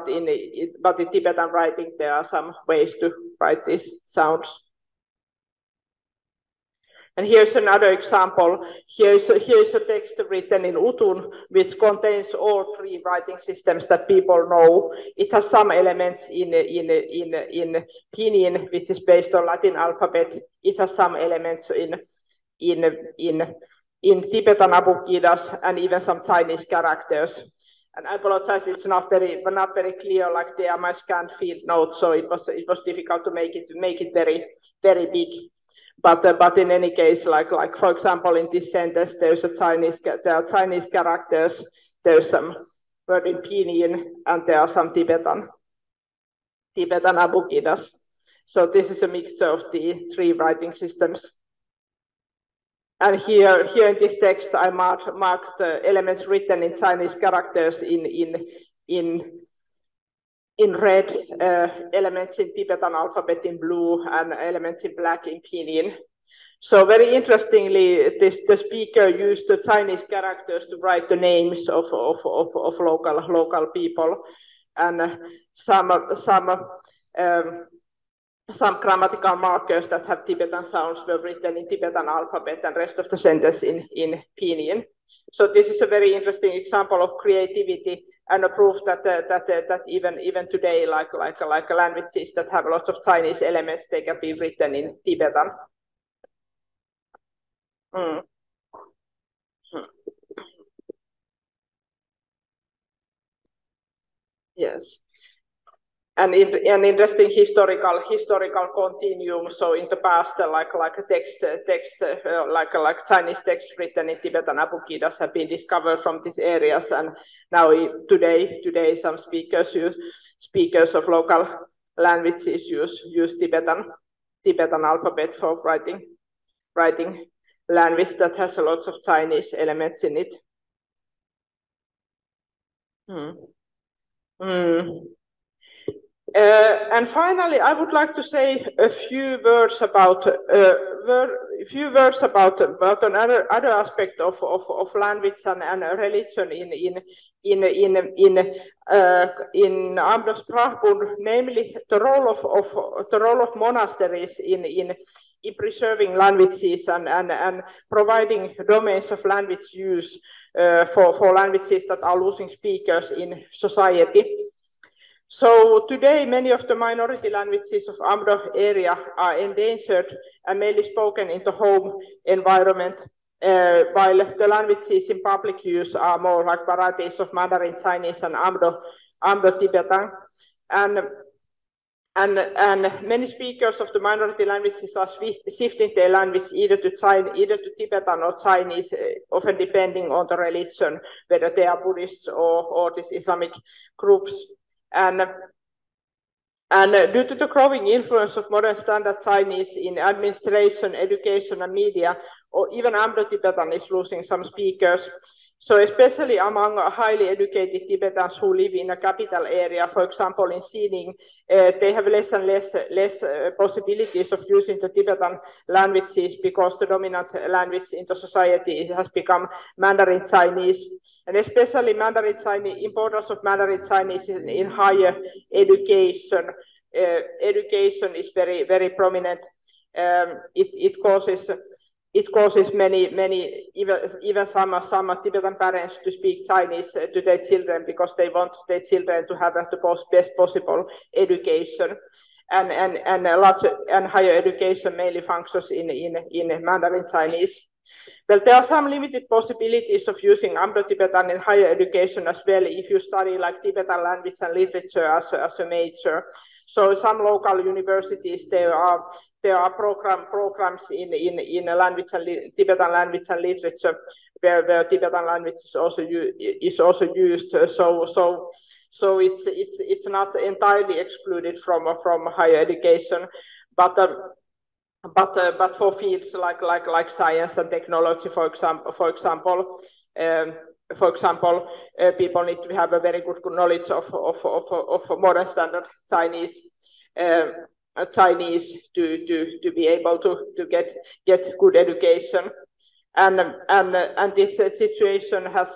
in Tibetan writing there are some ways to write these sounds. And here's another example. Here's a text written in Utun, which contains all three writing systems that people know. It has some elements in pinyin, which is based on Latin alphabet. It has some elements in Tibetan abugidas and even some Chinese characters. And I apologize, it's not very clear. Like they are my scanned field notes, so it was difficult to make it very big. But in any case, like for example, in this sentence, there are Chinese characters, there's some word in pinyin, and there are some Tibetan abugidas. So this is a mixture of the three writing systems. And here in this text, I marked elements written in Chinese characters in red, elements in Tibetan alphabet in blue, and elements in black in pinyin. So very interestingly, the speaker used the Chinese characters to write the names of local people, and some grammatical markers that have Tibetan sounds were written in Tibetan alphabet, and rest of the sentence in pinyin. So this is a very interesting example of creativity and a proof that even today, like languages that have lots of Chinese elements, they can be written in Tibetan. Yes. And an interesting historical continuum. So in the past, like Chinese text written in Tibetan abugidas have been discovered from these areas, and now today some speakers of local languages use Tibetan alphabet for writing language that has lots of Chinese elements in it. And finally, I would like to say a few words about another aspect of language and religion in Amdo Sprachbund, namely the role of monasteries in preserving languages and providing domains of language use for languages that are losing speakers in society. So today, many of the minority languages of Amdo area are endangered and mainly spoken in the home environment, while the languages in public use are more like varieties of Mandarin Chinese and Amdo Tibetan. And many speakers of the minority languages are shifting their language either to Tibetan or Chinese, often depending on the religion, whether they are Buddhists or these Islamic groups. And due to the growing influence of modern standard Chinese in administration, education, and media, or even Amdo Tibetan is losing some speakers. So especially among highly educated Tibetans who live in a capital area, for example, in Xining, they have less and less possibilities of using the Tibetan languages because the dominant language in the society has become Mandarin Chinese. And especially Mandarin Chinese, importance of Mandarin Chinese in higher education. Education is very prominent. It causes many even some Tibetan parents to speak Chinese to their children because they want their children to have the best possible education, and higher education mainly functions in Mandarin Chinese. Well, there are some limited possibilities of using Amdo Tibetan in higher education as well if you study like Tibetan language and literature as a major. So some local universities there are programs in language and Tibetan language and literature where Tibetan language is also used. So it's not entirely excluded from higher education, but for fields like science and technology, for example, for example, people need to have a very good knowledge of modern standard Chinese to be able to get good education, and this situation has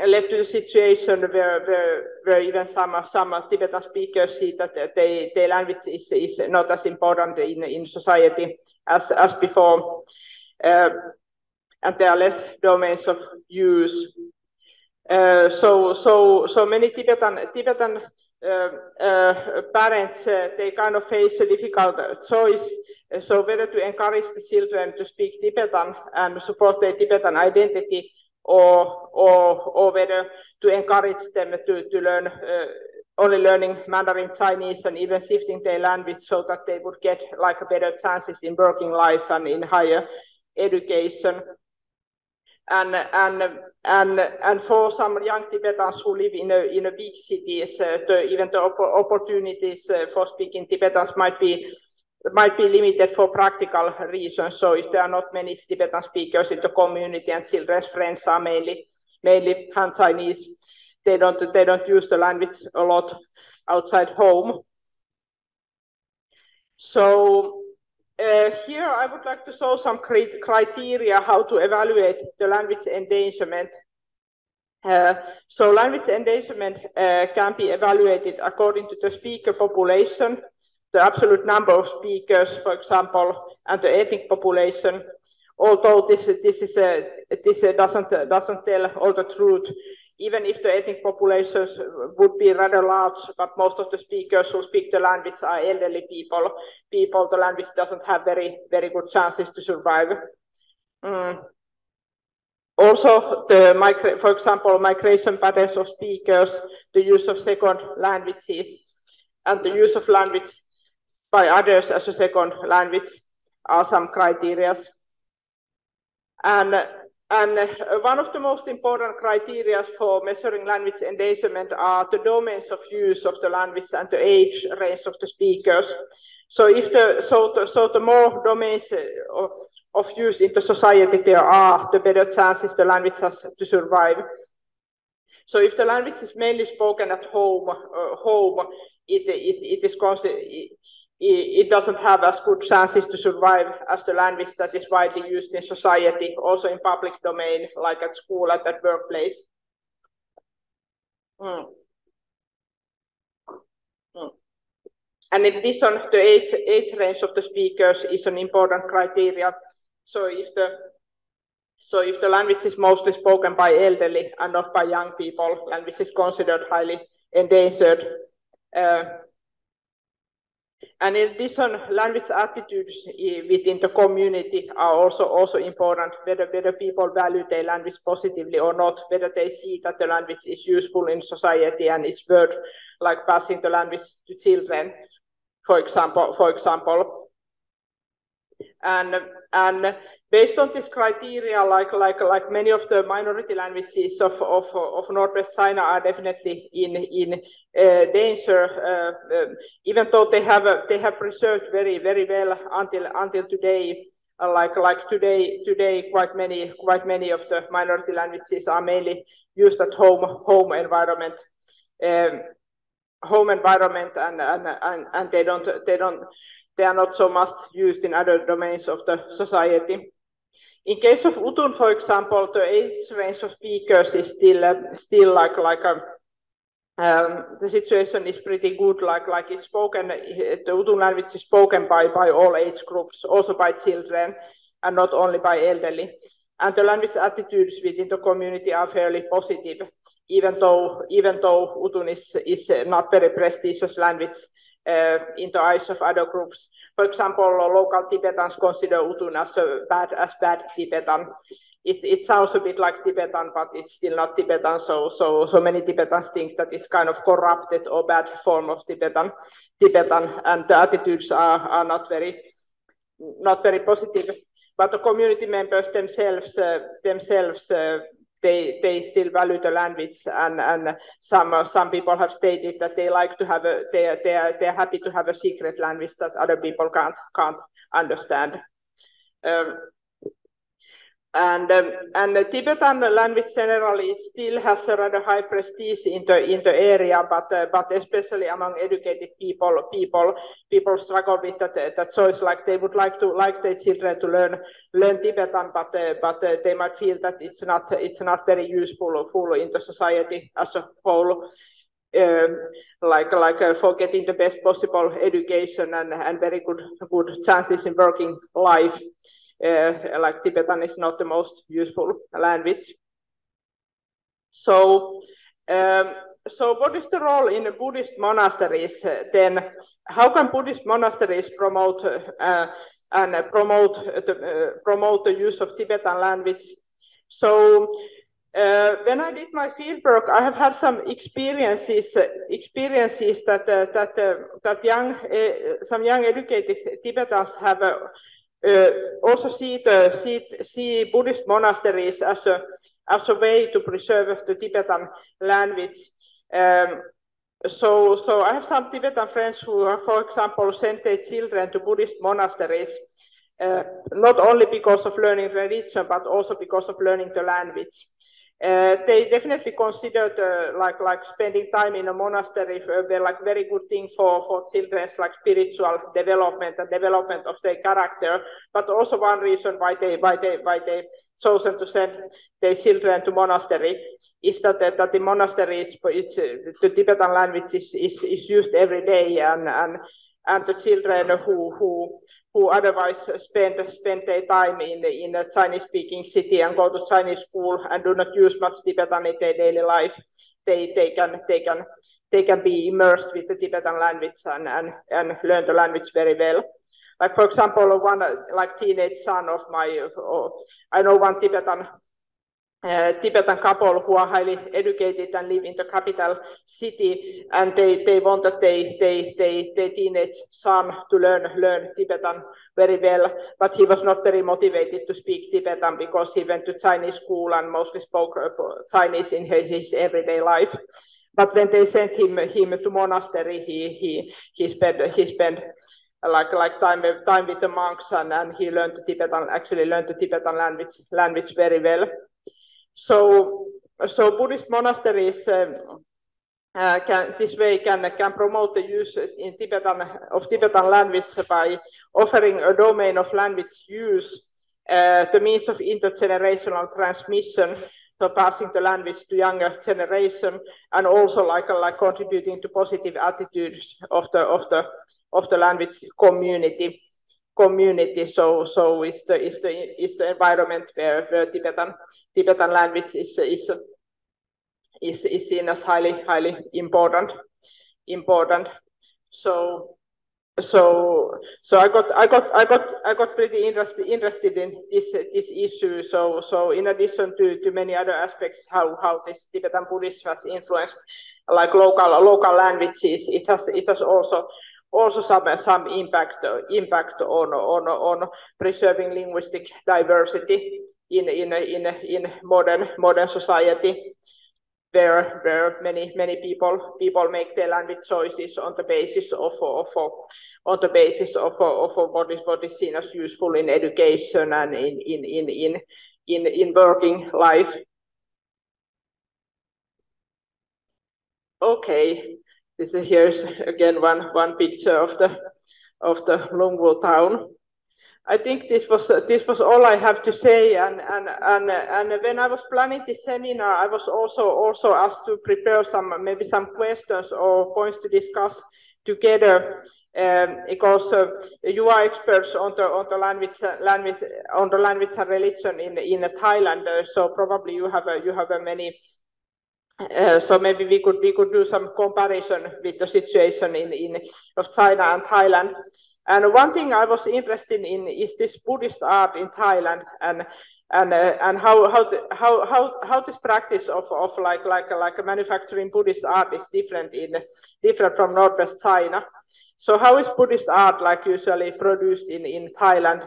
led to a situation where even some Tibetan speakers see that their language is not as important in society as before, and there are less domains of use. So many Tibetan parents they kind of face a difficult choice. So whether to encourage the children to speak Tibetan and support their Tibetan identity, or whether to encourage them to learn only learning Mandarin Chinese and even shifting their language so that they would get like better chances in working life and in higher education. And for some young Tibetans who live in a big cities, even the opportunities for speaking Tibetans might be limited for practical reasons. So if there are not many Tibetan speakers in the community and children's friends are mainly Han Chinese, they don't use the language a lot outside home. So here I would like to show some criteria how to evaluate the language endangerment. So language endangerment can be evaluated according to the speaker population, the absolute number of speakers, for example, and the ethnic population. Although this doesn't tell all the truth, even if the ethnic populations would be rather large, but most of the speakers who speak the language are elderly people, the language doesn't have very good chances to survive. Also, for example, migration patterns of speakers, the use of second languages, and the use of language by others as a second language are some criteria. And one of the most important criteria for measuring language endangerment are the domains of use of the language and the age range of the speakers. So the more domains of use in the society there are, the better chances the language has to survive. So if the language is mainly spoken at home, it doesn't have as good chances to survive as the language that is widely used in society, also in public domain, like at school, at that workplace. And in addition, the age range of the speakers is an important criteria. So if the language is mostly spoken by elderly and not by young people, language is considered highly endangered. And in addition, language attitudes within the community are also important, whether people value their language positively or not, whether they see that the language is useful in society and it's worth like passing the language to children, for example. And based on this criteria, like many of the minority languages of Northwest China are definitely in danger, even though they have preserved very well until today. Like today, quite many of the minority languages are mainly used at home environment, and they are not so much used in other domains of the society. In case of Udun, for example, the age range of speakers is still the situation is pretty good. Like it's spoken, the Udun language is spoken by all age groups, also by children, and not only by elderly. And the language attitudes within the community are fairly positive, even though Udun is not very prestigious language in the eyes of other groups. For example, local Tibetans consider Udun as bad Tibetan. It sounds a bit like Tibetan, but it's still not Tibetan. So many Tibetans think that it's kind of corrupted or bad form of Tibetan, and the attitudes are not very positive. But the community members themselves they still value the language, and some people have stated that they like to have they're happy to have a secret language that other people can't understand. And the Tibetan language generally still has a rather high prestige in the area, but especially among educated people struggle with that choice. Like they would like their children to learn Tibetan, but they might feel that it's not very useful in the society as a whole. For getting the best possible education and very good chances in working life. Like Tibetan is not the most useful language. So what is the role in the Buddhist monasteries then? How can Buddhist monasteries promote the use of Tibetan language? So when I did my fieldwork, I have had some experiences that some young educated Tibetans have also see Buddhist monasteries as a way to preserve the Tibetan language. So I have some Tibetan friends who have, for example, sent their children to Buddhist monasteries, not only because of learning religion, but also because of learning the language. They definitely considered like spending time in a monastery like very good thing for children's like spiritual development and development of their character. But also one reason why they chosen to send their children to monastery is that the monastery the Tibetan language is used every day, and the children who otherwise spend their time in a Chinese-speaking city and go to Chinese school and do not use much Tibetan in their daily life, they can be immersed with the Tibetan language and learn the language very well. Like for example, one like teenage son of I know one Tibetan couple who are highly educated and live in the capital city, and they want that their teenage son to learn Tibetan very well, but he was not very motivated to speak Tibetan because he went to Chinese school and mostly spoke Chinese in his everyday life. But when they sent him to monastery, he spent like time with the monks, and he learned the Tibetan language very well. So Buddhist monasteries can promote the use in Tibetan language by offering a domain of language use, the means of intergenerational transmission, so passing the language to younger generation, and also like contributing to positive attitudes of the language community. So it's the environment where Tibetan language is seen as highly important. So I got pretty interested in this issue. So in addition to many other aspects, how this Tibetan Buddhism has influenced like local languages, it has also some impact on preserving linguistic diversity in modern society, where many people make their language choices on the basis of what is seen as useful in education and in working life. Okay, here's again one picture of the Lungwu town. I think this was all I have to say, and when I was planning this seminar, I was also asked to prepare maybe some questions or points to discuss together, because you are experts on the language and religion in Thailand, so probably you have many. So maybe we could do some comparison with the situation of China and Thailand. And one thing I was interested in is this Buddhist art in Thailand, and how this practice of like manufacturing Buddhist art is different from Northwest China. So how is Buddhist art like usually produced in Thailand,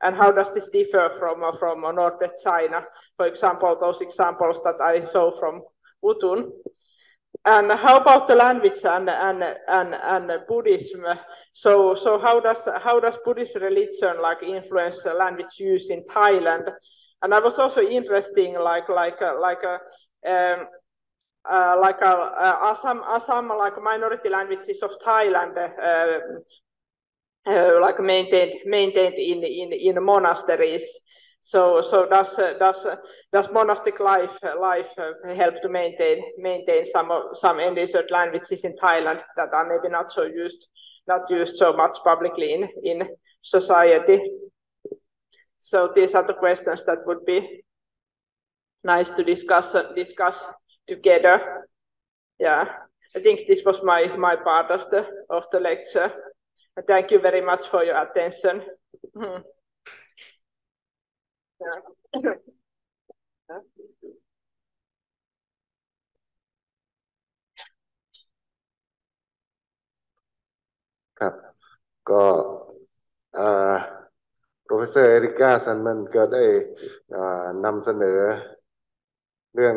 and how does this differ from Northwest China? For example, those examples that I saw from Utun. And how about the language and Buddhism? So how does Buddhist religion like influence language use in Thailand? And I was also interesting, Assam, like minority languages of Thailand, like maintained in monasteries. So does monastic life help to maintain some endangered languages in Thailand that are maybe not used so much publicly in society? So these are the questions that would be nice to discuss together. Yeah, I think this was my part of the lecture. Thank you very much for your attention.ครับก็Professor Erika Sandman ก็ได้นำเสนอเรื่อง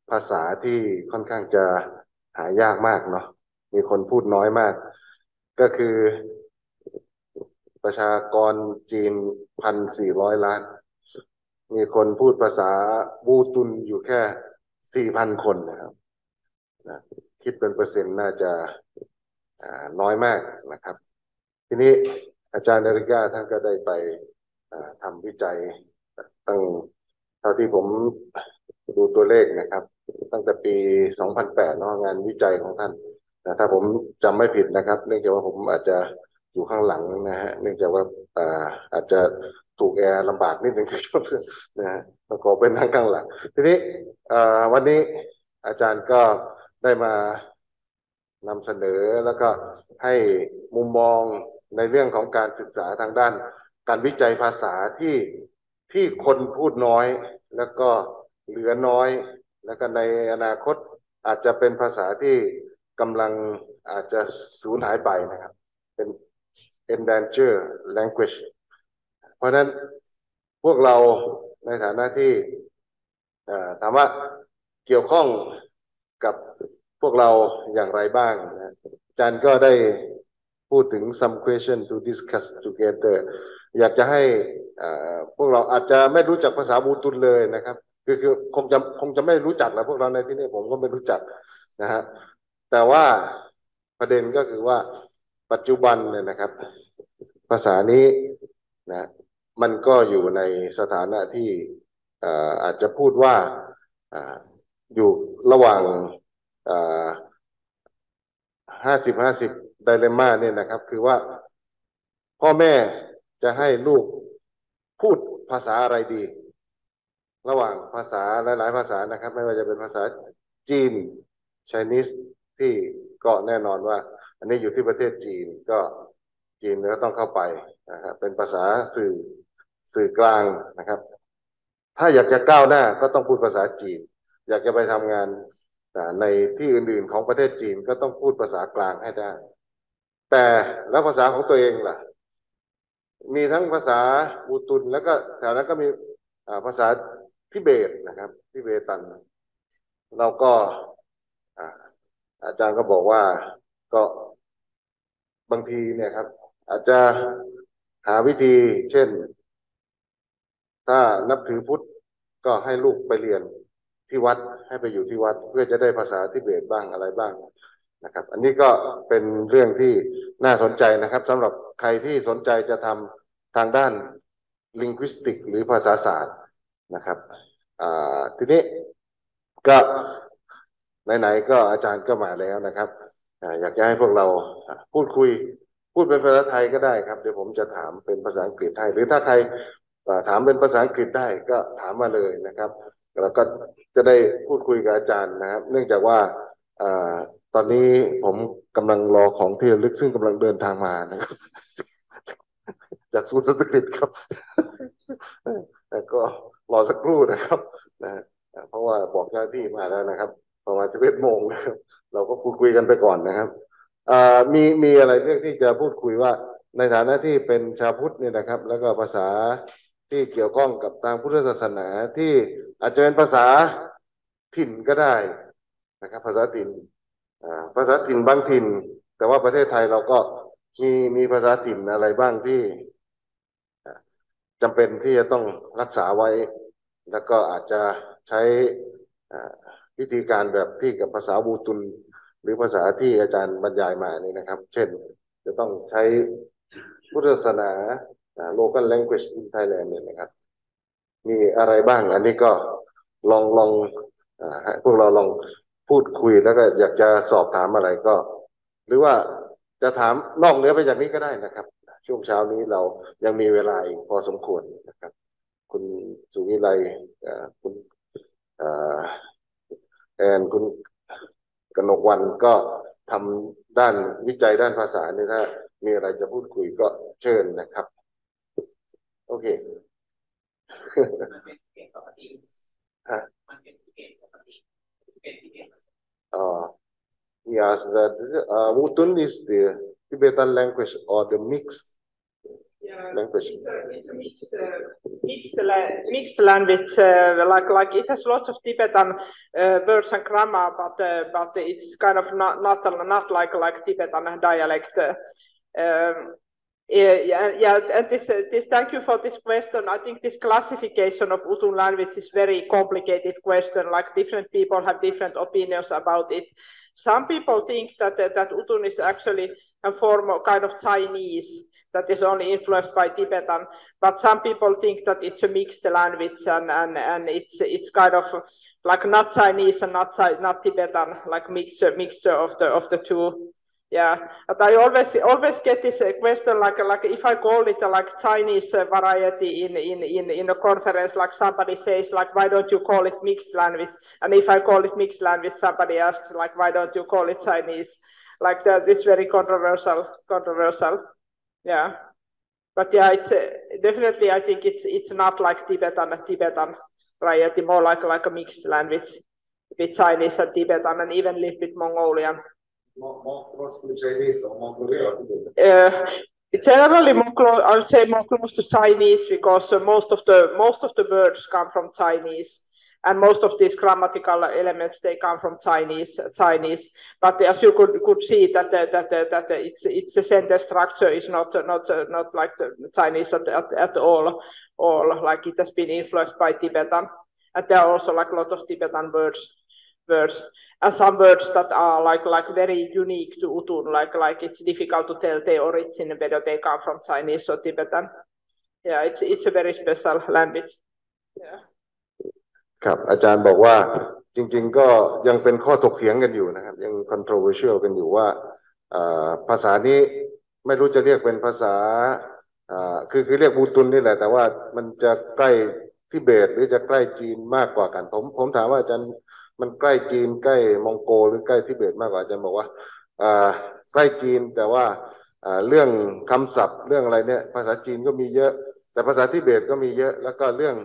ภาษาที่ค่อนข้างจะหายากมากเนาะมีคนพูดน้อยมากก็คือประชากรจีน1,400 ล้านมีคนพูดภาษาบูตุนอยู่แค่4,000 คนนะครับคิดเป็นเปอร์เซ็นต์น่าจะน้อยมากนะครับทีนี้อาจารย์เอริกาท่านก็ได้ไปทำวิจัยตั้งเท่าที่ผมดูตัวเลขนะครับตั้งแต่ปี 2008 เนาะงานวิจัยของท่านถ้าผมจำไม่ผิดนะครับเนื่องจากว่าผมอาจจะอยู่ข้างหลังนะฮะเนื่องจากว่าอาจจะถูกแอร์ลำบากนิดนึงนะฮะขอเป็นนั่งข้างหลังทีนี้วันนี้อาจารย์ก็ได้มานำเสนอแล้วก็ให้มุมมองในเรื่องของการศึกษาทางด้านการวิจัยภาษาที่คนพูดน้อยแล้วก็เหลือน้อยแล้วก็ในอนาคตอาจจะเป็นภาษาที่กำลังอาจจะสูญหายไปนะครับเป็น endanger language เพราะฉะนั้นพวกเราในฐานะที่ถามว่าเกี่ยวข้องกับพวกเราอย่างไรบ้างนะอาจารย์ก็ได้พูดถึง some question to discuss together อยากจะให้พวกเราอาจจะไม่รู้จักภาษาบูตุนเลยนะครับคือคงจะไม่รู้จักนะพวกเราในที่นี้ผมก็ไม่รู้จักนะฮะแต่ว่าประเด็นก็คือว่าปัจจุบันเนี่ยนะครับภาษานี้นะมันก็อยู่ในสถานะที่อาจจะพูดว่าอยู่ระหว่าง50-50 ไดเลม่าเนี่ยนะครับคือว่าพ่อแม่จะให้ลูกพูดภาษาอะไรดีระหว่างภาษาหลายๆภาษานะครับไม่ว่าจะเป็นภาษาจีน Chinese ที่ก็แน่นอนว่าอันนี้อยู่ที่ประเทศจีนก็จีนก็ต้องเข้าไปนะครับเป็นภาษาสื่อกลางนะครับถ้าอยากจะก้าวหน้าก็ต้องพูดภาษาจีนอยากจะไปทำงานในที่อื่นๆของประเทศจีนก็ต้องพูดภาษากลางให้ได้แต่แล้วภาษาของตัวเองล่ะมีทั้งภาษาบูตุนแล้วก็แถวนั้นก็มีภาษาทิเบตนะครับทิเบตันเราก็อาจารย์ก็บอกว่าก็บางทีเนี่ยครับอาจจะหาวิธีเช่นถ้านับถือพุทธก็ให้ลูกไปเรียนที่วัดให้ไปอยู่ที่วัดเพื่อจะได้ภาษาทิเบตบ้างอะไรบ้างนะครับอันนี้ก็เป็นเรื่องที่น่าสนใจนะครับสำหรับใครที่สนใจจะทำทางด้าน linguistic หรือภาษาศาสตร์นะครับทีนี้ก็ไหนๆก็อาจารย์ก็มาแล้วนะครับอยากจะให้พวกเราพูดคุยพูดเป็นภาษาไทยก็ได้ครับเดี๋ยวผมจะถามเป็นภาษาอังกฤษให้หรือถ้าใครถามเป็นภาษาอังกฤษได้ก็ถามมาเลยนะครับแล้วก็จะได้พูดคุยกับอาจารย์นะครับเนื่องจากว่าตอนนี้ผมกำลังรอของที่ระลึกซึ่งกำลังเดินทางมานะครับจากศูนย์สันสกฤตครับแต่ก็รอสักครู่นะครับนะเพราะว่าบอกเจ้าหน้าที่มาแล้วนะครับประมาณ11 โมงนะครับเราก็คุยกันไปก่อนนะครับมีอะไรเรื่องที่จะพูดคุยว่าในฐานะที่เป็นชาวพุทธเนี่ยนะครับแล้วก็ภาษาที่เกี่ยวข้องกับทางพุทธศาสนาที่อาจจะเป็นภาษาถิ่นก็ได้นะครับภาษาถิ่นบางถิ่นแต่ว่าประเทศไทยเราก็มีภาษาถิ่นอะไรบ้างที่ จำเป็นที่จะต้องรักษาไว้แล้วก็อาจจะใช้วิธีการแบบที่กับภาษาบูตุนหรือภาษาที่อาจารย์บรรยายมานี่นะครับเช่นจะต้องใช้พุทธศาสนา local language in Thailand เนี่ยนะครับมีอะไรบ้างอันนี้ก็ลองให้พวกเราลองพูดคุยแล้วก็อยากจะสอบถามอะไรก็หรือว่าจะถามนอกเหนือไปจากนี้ก็ได้นะครับช่วงเช้านี้เรายังมีเวลาอีกพอสมควรนะครับคุณสุวิไลคุณแอนคุณกนกวันก็ทำด้านวิจัยด้านภาษาเนี่ยถ้ามีอะไรจะพูดคุยก็เชิญนะครับโอเคฮะyes that Wutun is the Tibetan language or the mixed language. It's a mixed language. Like it has lots of Tibetan words and grammar, but it's kind of not like Tibetan dialect. And this. Thank you for this question. I think this classification of Utun language is very complicated question. Like different people have different opinions about it. Some people think that Utun is actually a form of kind of Chinese that is only influenced by Tibetan, but some people think that it's a mixed language and it's kind of like not Chinese and not Tibetan, like mixture of the two. Yeah, but I always get this question like if I call it like Chinese variety in a conference, like somebody says like why don't you call it mixed language? And if I call it mixed language, somebody asks like why don't you call it Chinese? Like that, it's very controversial. Yeah, but yeah, it's definitely I think it's not like Tibetan variety, more like a mixed language with Chinese and Tibetan and even a little bit Mongolian. Mostly Chinese or Mongolian? Generally, I would say more close to Chinese because most of the words come from Chinese, and most of these grammatical elements they come from Chinese. But as you could see that it's a sentence structure is not like the Chinese at all. Like it has been influenced by Tibetan, and there are also like a lot of Tibetan words and some words that are like very unique to Utun, like it's difficult to tell their origin whether they come from Chinese or Tibetan. Yeah, it's a very special language. Yeah. ครับอาจารย์บอกว่าจริงๆก็ยังเป็นข้อถกเถียงกันอยู่นะครับยัง controversial กันอยู่ว่าภาษานี้ไม่รู้จะเรียกเป็นภาษาคือเรียกบูตุนนี่แหละแต่ว่ามันจะใกล้ทิเบตหรือจะใกล้จีนมากกว่ากันผมถามว่าอาจารย์มันใกล้จีนใกล้มองโกหรือใกล้ทิเบตมากกว่าอาจารย์บอกว่าใกล้จีนแต่ว่าเรื่องคำศัพท์เรื่องอะไรเนี่ยภาษาจีนก็มีเยอะแต่ภาษาทิเบตก็มีเยอะแล้วก็เรื่อง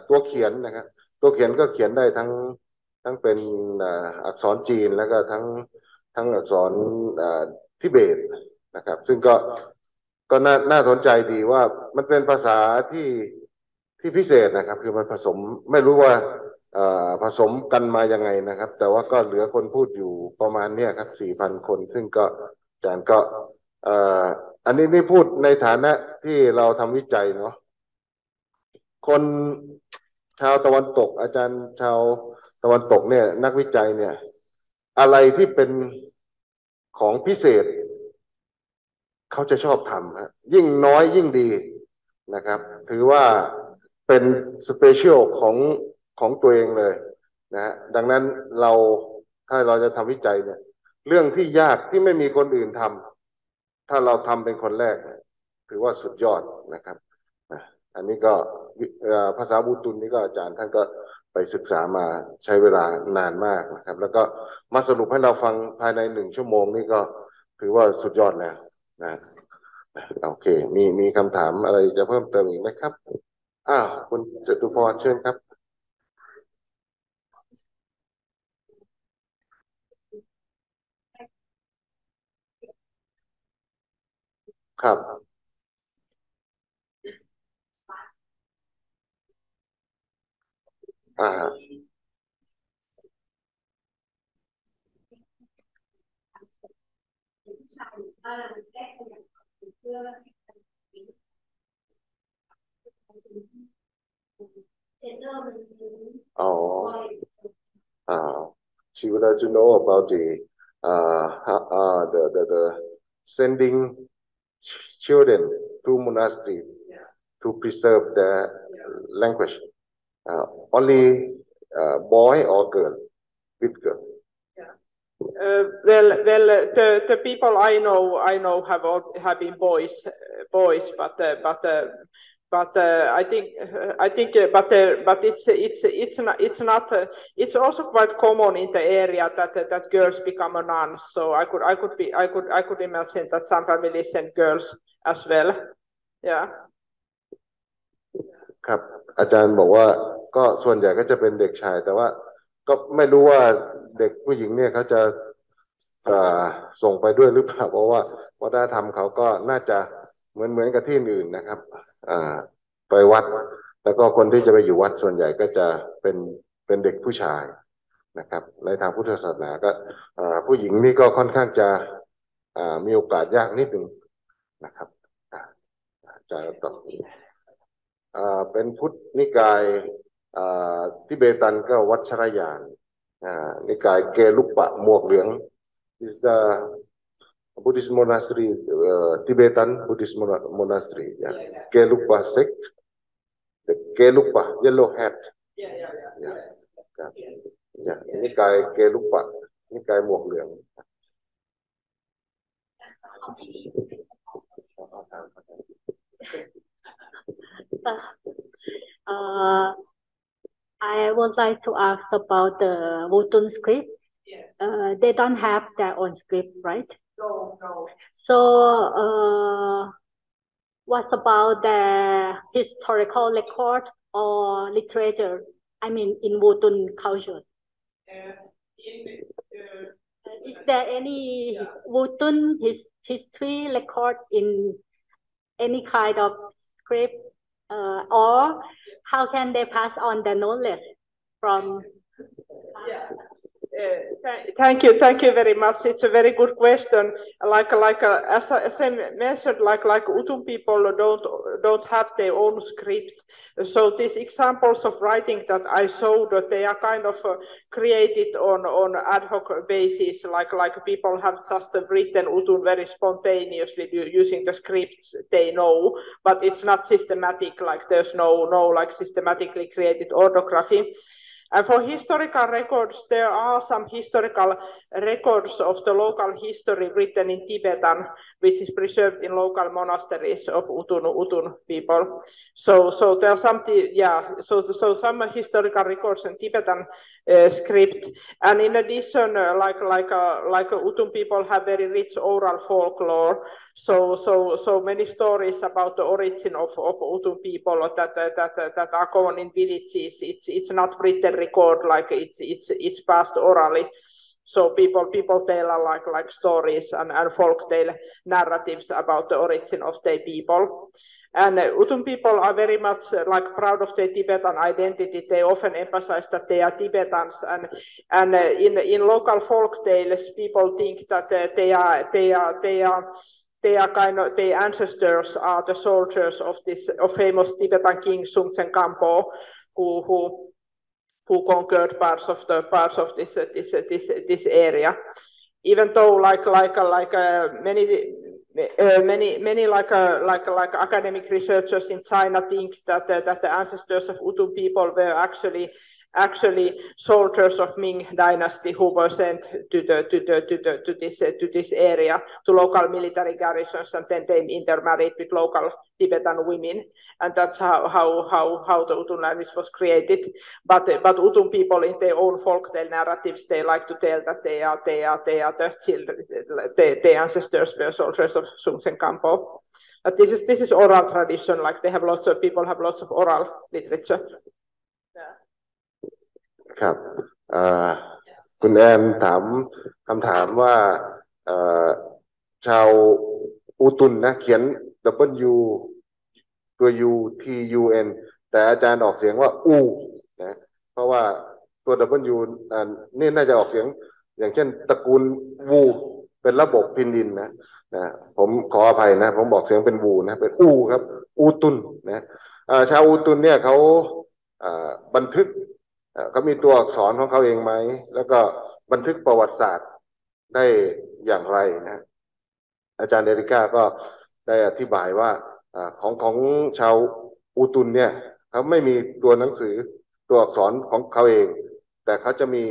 ตัวเขียนนะครับตัวเขียนก็เขียนได้ทั้งเป็นอักษรจีนแล้วก็ทั้งอักษรทิเบตนะครับซึ่งก็น่าสนใจดีว่ามันเป็นภาษาที่พิเศษนะครับคือมันผสมไม่รู้ว่าผสมกันมายังไงนะครับแต่ว่าก็เหลือคนพูดอยู่ประมาณเนี้ยครับ4,000 คนซึ่งก็อาจารย์ก็อันนี้นี่พูดในฐานะที่เราทำวิจัยเนาะคนชาวตะวันตกอาจารย์ชาวตะวันตกเนี่ยนักวิจัยเนี่ยอะไรที่เป็นของพิเศษเขาจะชอบทำยิ่งน้อยยิ่งดีนะครับถือว่าเป็นสเปเชียลของตัวเองเลยนะดังนั้นถ้าเราจะทำวิจัยเนี่ยเรื่องที่ยากที่ไม่มีคนอื่นทำถ้าเราทำเป็นคนแรกถือว่าสุดยอดนะครับอันนี้ก็ภาษาบูตุนนี่ก็อาจารย์ท่านก็ไปศึกษามาใช้เวลานานมากนะครับแล้วก็มาสรุปให้เราฟังภายใน1 ชั่วโมงนี่ก็ถือว่าสุดยอดแล้วนะโอเคมีคำถามอะไรจะเพิ่มเติมอีกไหมครับคุณจตุพรเชิญครับครับ Oh, she would like to know about the sending children to monastery to preserve the language. Only boy or girl? With girl. Well, the people I know have been boys, but I think, but it's also quite common in the area that girls become a nun. So I could imagine that some families send girls as well. Yeah. ครับอาจารย์บอกว่าก็ส่วนใหญ่ก็จะเป็นเด็กชายแต่ว่าก็ไม่รู้ว่าเด็กผู้หญิงเนี่ยเขาจะส่งไปด้วยหรือเปล่าเพราะว่าวัฒนธรรมเขาก็น่าจะเหมือนกับที่อื่นนะครับไปวัดแล้วก็คนที่จะไปอยู่วัดส่วนใหญ่ก็จะเป็นเด็กผู้ชายนะครับในทางพุทธศาสนาก็ผู้หญิงนี่ก็ค่อนข้างจะมีโอกาสยากนิดหนึ่งนะครับจะต่อเป็นพุทธนิกายทิเบตันก็วัชรยานนิกายเกลุปปะหมวกเหลือง is the Buddhist monastery Tibetan Buddhist monastery yeah. Gelugpa sect the Gelugpa yellow hat yeah. นิกายเกลุปปะนิกายหมวกเหลือง I would like to ask about the Wutun script. They don't have their own script, right? No. So, what about the historical record or literature? I mean, in Wutun culture. Is there any Wutun history record in any kind of script? Or how can they pass on the knowledge from? Thank you very much. It's a very good question. As I mentioned, like Utun people don't have their own script. So these examples of writing that I showed, they are kind of created on ad hoc basis. Like people have just written Utun very spontaneously using the scripts they know, but it's not systematic. Like there's no like systematically created orthography. And for historical records, there are some historical records of the local history written in Tibetan, which is preserved in local monasteries of Utun people. So there are some, so some historical records in Tibetan script, and in addition, like Utun people have very rich oral folklore. So many stories about the origin of Utun people that are common in villages. It's not written record, like it's passed orally. So people tell like stories and folk tale narratives about the origin of their people. And Utun people are very much like proud of their Tibetan identity. They often emphasize that they are Tibetans, and in local folk tales, people think that they are kind of, their ancestors are the soldiers of famous Tibetan king Sungtsen Gampo, who conquered parts of this area. Even though many academic researchers in China think that the ancestors of Utun people were actually soldiers of Ming dynasty who were sent to this area, to local military garrisons, and then they intermarried with local Tibetan women, and that's how the Utun language was created. But Utun people, in their own folktale narratives, they like to tell that they are the children, their ancestors were soldiers of Sungtsen Gampo. But this is oral tradition. Like people have lots of oral literature. Yeah. ครับคุณแอนถามคำถามว่าชาวอุตุนนะเขียน W ตัว U T U N แต่อาจารย์ออกเสียงว่าอูนะเพราะว่าตัว W นี่น่าจะออกเสียงอย่างเช่นตระกูลวูเป็นระบบพินดินนะผมขออภัยนะผมบอกเสียงเป็นวูนะเป็นอูครับอูตุนนะชาวอูตุนเนี่ยเขา บันทึกเขามีตัวอักษรของเขาเองไหมแล้วก็บันทึกประวัติศาสตร์ได้อย่างไรนะอาจารย์เอริก้าก็ได้อธิบายว่าของชาวอูตุนเนี่ยเขาไม่มีตัวหนังสือตัวอักษรของเขาเองแต่เขาจะมี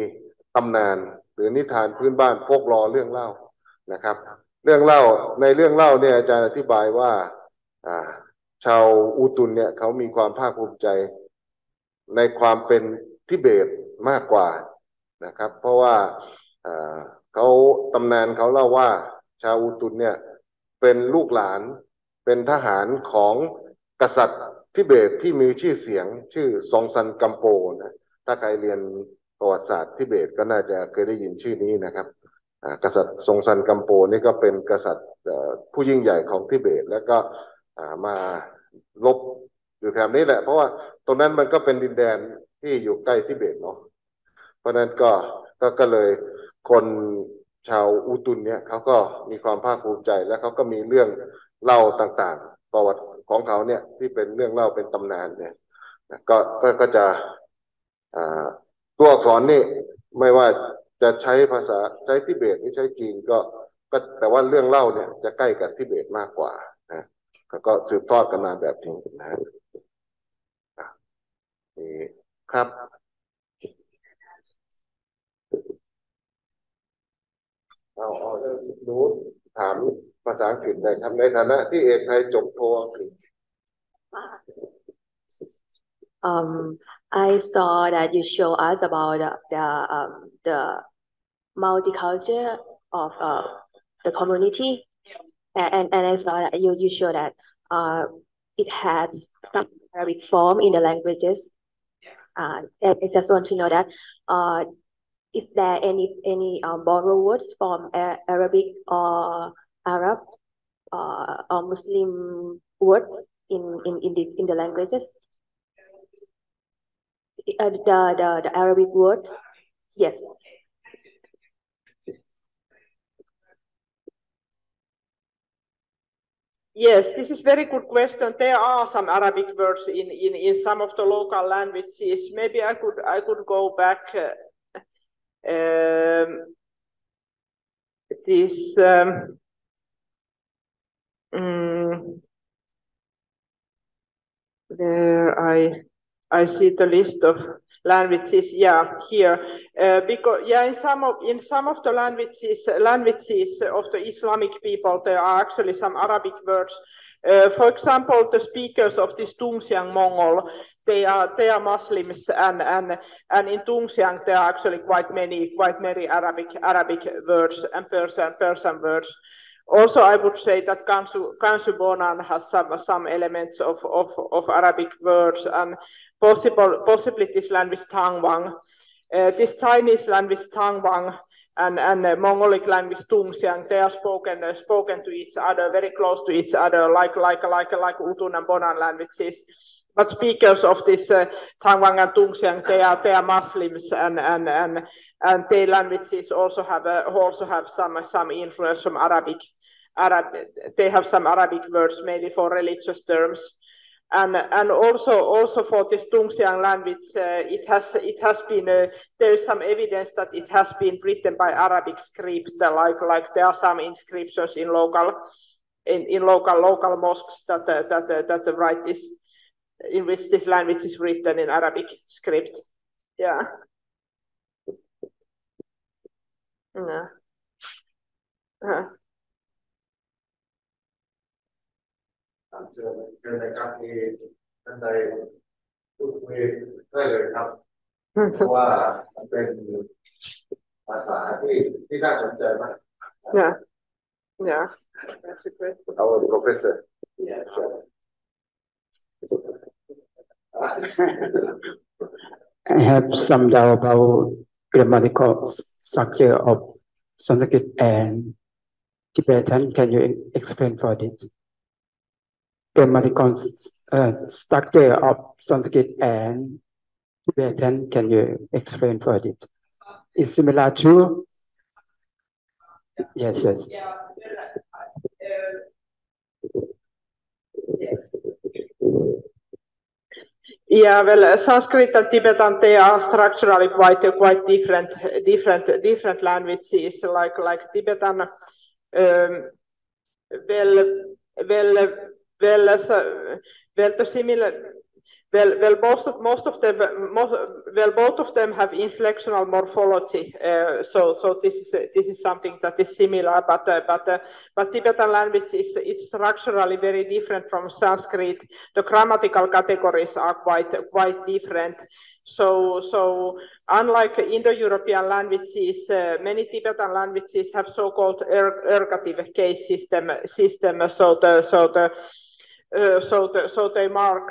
ตำนานหรือนิทานพื้นบ้านโฟกลอเรื่องเล่านะครับเรื่องเล่าในเรื่องเล่าเนี่ยอาจารย์อธิบายว่าชาวอูตุนเนี่ยเขามีความภาคภูมิใจในความเป็นทิเบตมากกว่านะครับเพราะว่าเขาตำนานเขาเล่าว่าชาวอูตุนเนี่ยเป็นลูกหลานเป็นทหารของกษัตริย์ทิเบตที่มีชื่อเสียงชื่อซองซันกัมโปนะถ้าใครเรียนประวัติศาสตร์ทิเบตก็น่าจะเคยได้ยินชื่อนี้นะครับกษัตริย์ซงซันกัมโปนี่ก็เป็นกษัตริย์ผู้ยิ่งใหญ่ของทิเบตแล้วก็มาลบอยู่แถบนี้แหละเพราะว่าตรงนั้นมันก็เป็นดินแดนที่อยู่ใกล้ทิเบตเนาะเพราะนั้นก็เลยคนชาวอูตุนเนี่ยเขาก็มีความภาคภูมิใจและเขาก็มีเรื่องเล่าต่างๆประวัติของเขาเนี่ยที่เป็นเรื่องเล่าเป็นตำนานเนี่ยก็จะตัวอักษรนี่ไม่ว่าจะใช้ภาษาใช้ทิเบตหรือใช้จีนก็แต่ว่าเรื่องเล่าเนี่ยจะใกล้กับทิเบตมากกว่านะก็สืบทอดกันมาแบบนี้นะนี่ครับเอาดูถามภาษาอังกฤษเลยครับในฐานะที่เอกไทยจบโทอังกฤษ I saw that you show us about the multicultural of the community, and I saw that you show that it has some Arabic form in the languages. And I just want to know that is there any borrowed words from Arabic or Arab or Muslim words in the languages? The Arabic words, yes. Yes, this is very good question. There are some Arabic words in some of the local languages. Maybe I could go back. There I see the list of languages. Yeah, here because in some of the languages of the Islamic people there are actually some Arabic words. For example, the speakers of this Tungxiang Mongol, they are Muslims, and in Tungxiang there are actually quite many Arabic words and Persian words. Also, I would say that Kansu Bonan has some elements of Arabic words, and possibly this language Tangwang. This Chinese language Tangwang and Mongolic language Tungxiang, they are spoken to each other, very close to each other, like Utun and Bonan languages. But speakers of this Tangwang and Tungxiang, they are Muslims, and their languages also have some influence from Arabic. They have some Arabic words, mainly for religious terms, and also for this Tungxiang language, it has been there is some evidence that it has been written by Arabic script, like there are some inscriptions in local mosques that write this, in which this language is written in Arabic script. Yeah. Yeah.เชิญนะครับที่ท่านใดพูดคุยได้เลยครับเพราะว่ามันเป็นภาษาที่น่าสนใจมาก Yeah, that's a great. Our professor. Yes. I have some doubt about grammatical structure of Sanskrit and Tibetan. Can you explain for this? Grammatical structure of Sanskrit and Tibetan. Can you explain for this? Is similar to? Yes. Yeah, well, Sanskrit and Tibetan, they are structurally quite different languages. Like Tibetan, the similar. Well, both of them have inflectional morphology. So this is something that is similar, but Tibetan language is structurally very different from Sanskrit. The grammatical categories are quite different. So unlike Indo-European languages, many Tibetan languages have so-called ergative case system. So they mark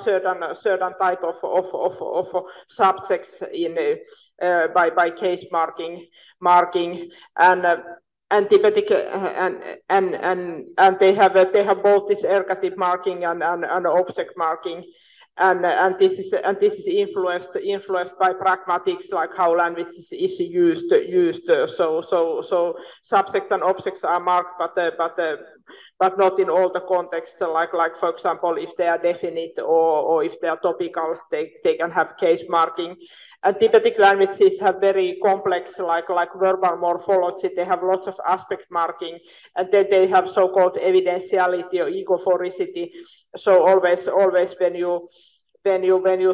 certain type of subjects in by case marking and Tibetic and they have both this ergative marking and object marking. And this is influenced by pragmatics, like how language is used. So subject and objects are marked, but not in all the contexts. Like for example, if they are definite or if they are topical, they can have case marking. And Tibetic languages have very complex, like verbal morphology. They have lots of aspect marking, and then they have so-called evidentiality or egophoricity. So always when you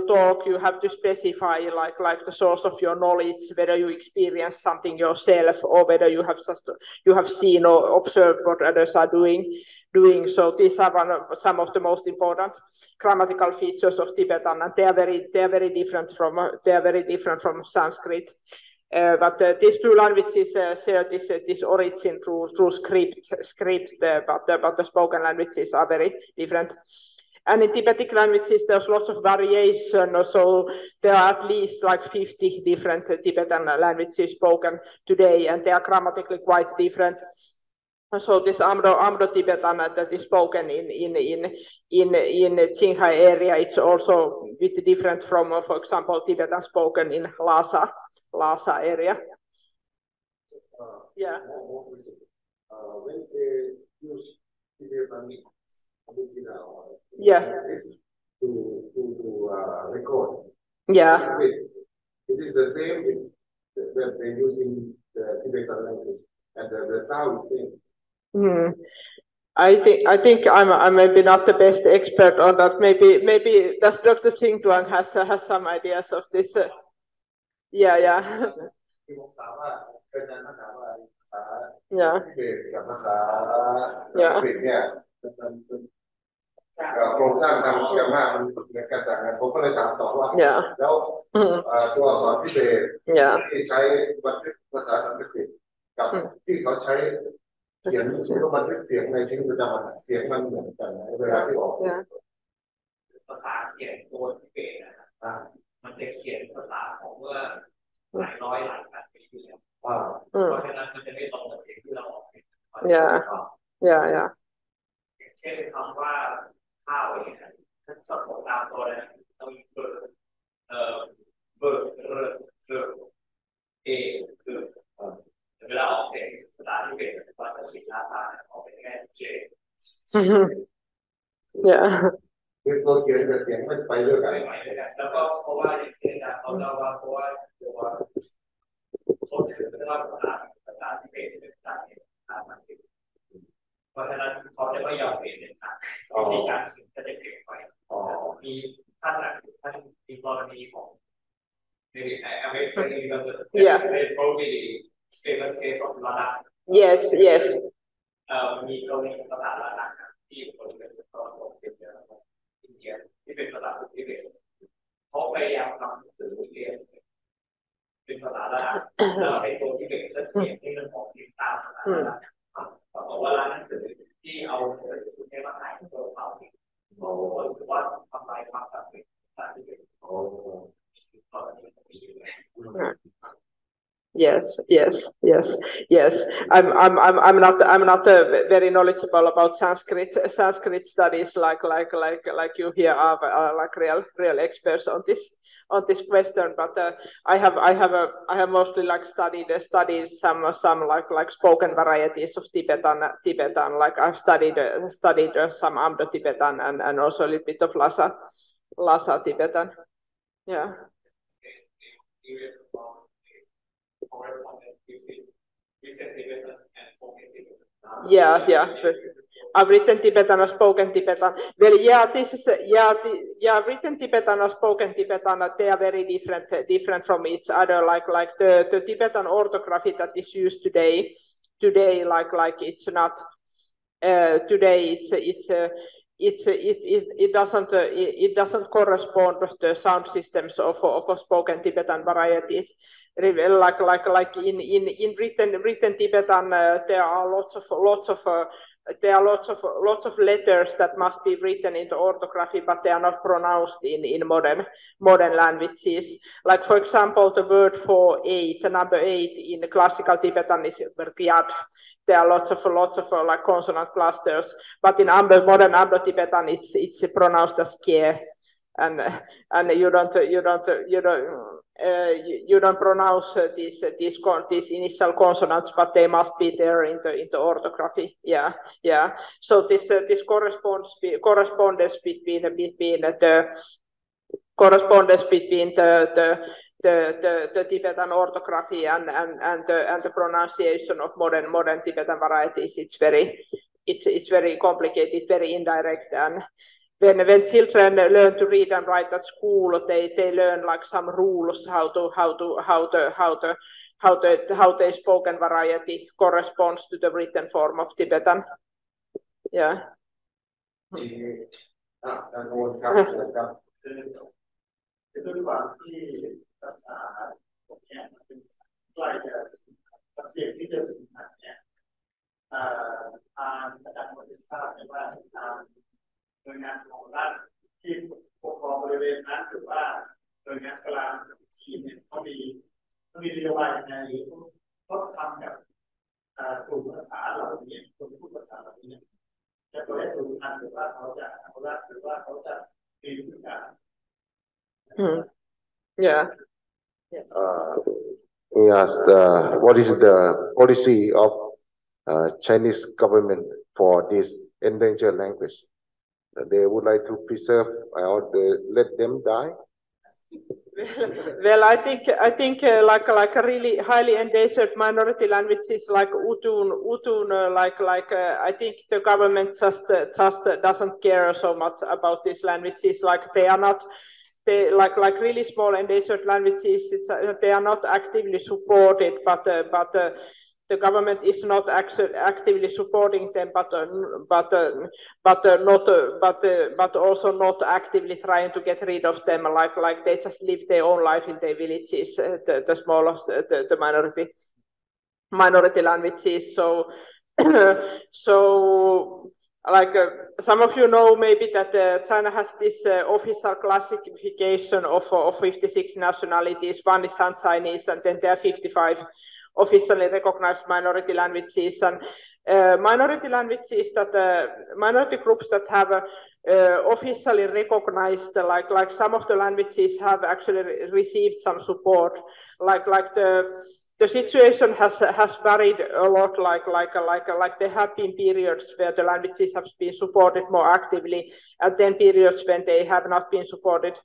talk, you have to specify like the source of your knowledge, whether you experience something yourself or whether you have seen or observed what others are doing. So these are some of the most important grammatical features of Tibetan, and they are very different from Sanskrit. But these two languages share this origin through script, but the spoken languages are very different. And in Tibetic languages, there's lots of variation. So there are at least like 50 different Tibetan languages spoken today, and they are grammatically quite different. So this Amdo Tibetan that is spoken in Qinghai area, it's also a bit different from, for example, Tibetan spoken in Lhasa area. Yeah. When they use Tibetan, yeah, to record. Yeah. It is the same that they're using the Tibetan language, and the sound is same. I think I'm maybe not the best expert on that. Maybe does Dr. Singh Tuan has some ideas of this? Yeah. Yeah. Yeah. โครงสร้างทางกรรมะมันเหมือนกันแต่ผมก็เลยถามต่อว่าแล้วตัวอักษรทิเบตที่ใช้บันทึกภาษาสันสกฤตกับที่เขาใช้เขียนก็บันทึกเสียงในชีวิตประจำวันเสียงมันเหมือนกันเวลาที่ออกเสียงภาษาเขียนตัวทิเบตนะครับมันจะเขียนภาษาของเมื่อหลายร้อยหลายพันปีที่แล้วเพราะฉะนั้นมันจะไม่ตรงกับเสียงที่เราออกเช่นคำว่าข้าวอย่างนี้ถ้าสะกดตามตัวเลยต้องมีเบอร์คือเวลาออกเสียงภาษาที่เป็นภาษาสิลาซาออกเป็นแค่เจคือตัวเขียนกับเสียงไม่ไปด้วยกันแล้วก็เพราะว่าอย่างที่อาจารย์เขาเล่าว่าเพราะว่าเขาถือว่าภาษาที่เป็นภาษาที่มันเพราะฉะนั้นเขาจะไม่ยอมเปลี่ยนเลยนะวิธีการคิดจะได้เปลี่ยนไปมีท่านมีกรณีของ maybe I'm explaining because it's probably the famous case of Ladakh. Yes. มีกรณีภาษาลาดักที่คนเป็นตอนของอินเดียที่เป็นภาษาทิเบตเขาพยายามทำหนังสือเรียนเป็นภาษาลาดักแล้วใช้ตัวทิเบตและเขียนให้มันออกติดตามภาษาลาดักเพราะว่าร้านหนังสือที่เอาหนังสือให้มาขายตัวเขาเพราะว่าทำลายความศักดิ์สิทธิ์ภาษาทิเบตYes. I'm not very knowledgeable about Sanskrit studies like you here are like real experts on this question, but I have mostly like studied some like spoken varieties of Tibetan, like I've studied some Amdo Tibetan and also a little bit of Lhasa Lhasa Tibetan. Yeah. Yeah. I've written Tibetan or spoken Tibetan. Well, yeah, this is written Tibetan or spoken Tibetan. They are very different from each other. Like the Tibetan orthography that is used today, like it's not today. It doesn't correspond with the sound systems of spoken Tibetan varieties. Like in written Tibetan, there are lots of letters that must be written into orthography, but they are not pronounced in modern languages. Like for example, the word for 8, the number 8 in classical Tibetan is ryad. There are lots of like consonant clusters, but in modern Tibetan, it's pronounced as ke, and you don't pronounce these initial consonants, but they must be there in the orthography. Yeah. So this correspondence between the Tibetan orthography and the pronunciation of modern Tibetan varieties. It's very complicated, very indirect, and when children learn to read and write at school, they learn like some rules how the spoken variety corresponds to the written form of Tibetan. Yeah. ด้วยความที่ภาษาเนี่ยมันเป็นใกล้จะเสียงที่จะสูญพันธุ์เนี่ยทางอาจารย์มทราบไหมว่าทางหน่วยงานของรัฐที่ปกครองบริเวณนั้นหรือว่าหน่วยงานกลางที่เนี่ยเขามีนโยบายยังไงหรือเขาทำกับกลุ่มภาษาเหล่านี้คนพูดภาษาเหล่านี้จะปล่อยให้สูญพันธุ์หรือว่าเขาจะอนุรักษ์หรือว่าเขาจะมีวิธีการ Yeah. He asked, what is the policy of Chinese government for this endangered language? They would like to preserve or let them die? Well, I think like a really highly endangered minority languages like Utun, I think the government just doesn't care so much about these languages. Like they are not. They like really small endangered languages. They are not actively supported, but the government is not actively supporting them, but also not actively trying to get rid of them. Like they just live their own life in their villages. The smallest, the minority languages. So. Like some of you know maybe that China has this official classification of 56 nationalities. One is Han Chinese, and then there are 55 officially recognized minority languages. And minority languages minority groups that have officially recognized, like some of the languages have actually received some support. Like the situation has varied a lot. Like there have been periods where the languages have been supported more actively, and then periods when they have not been supported.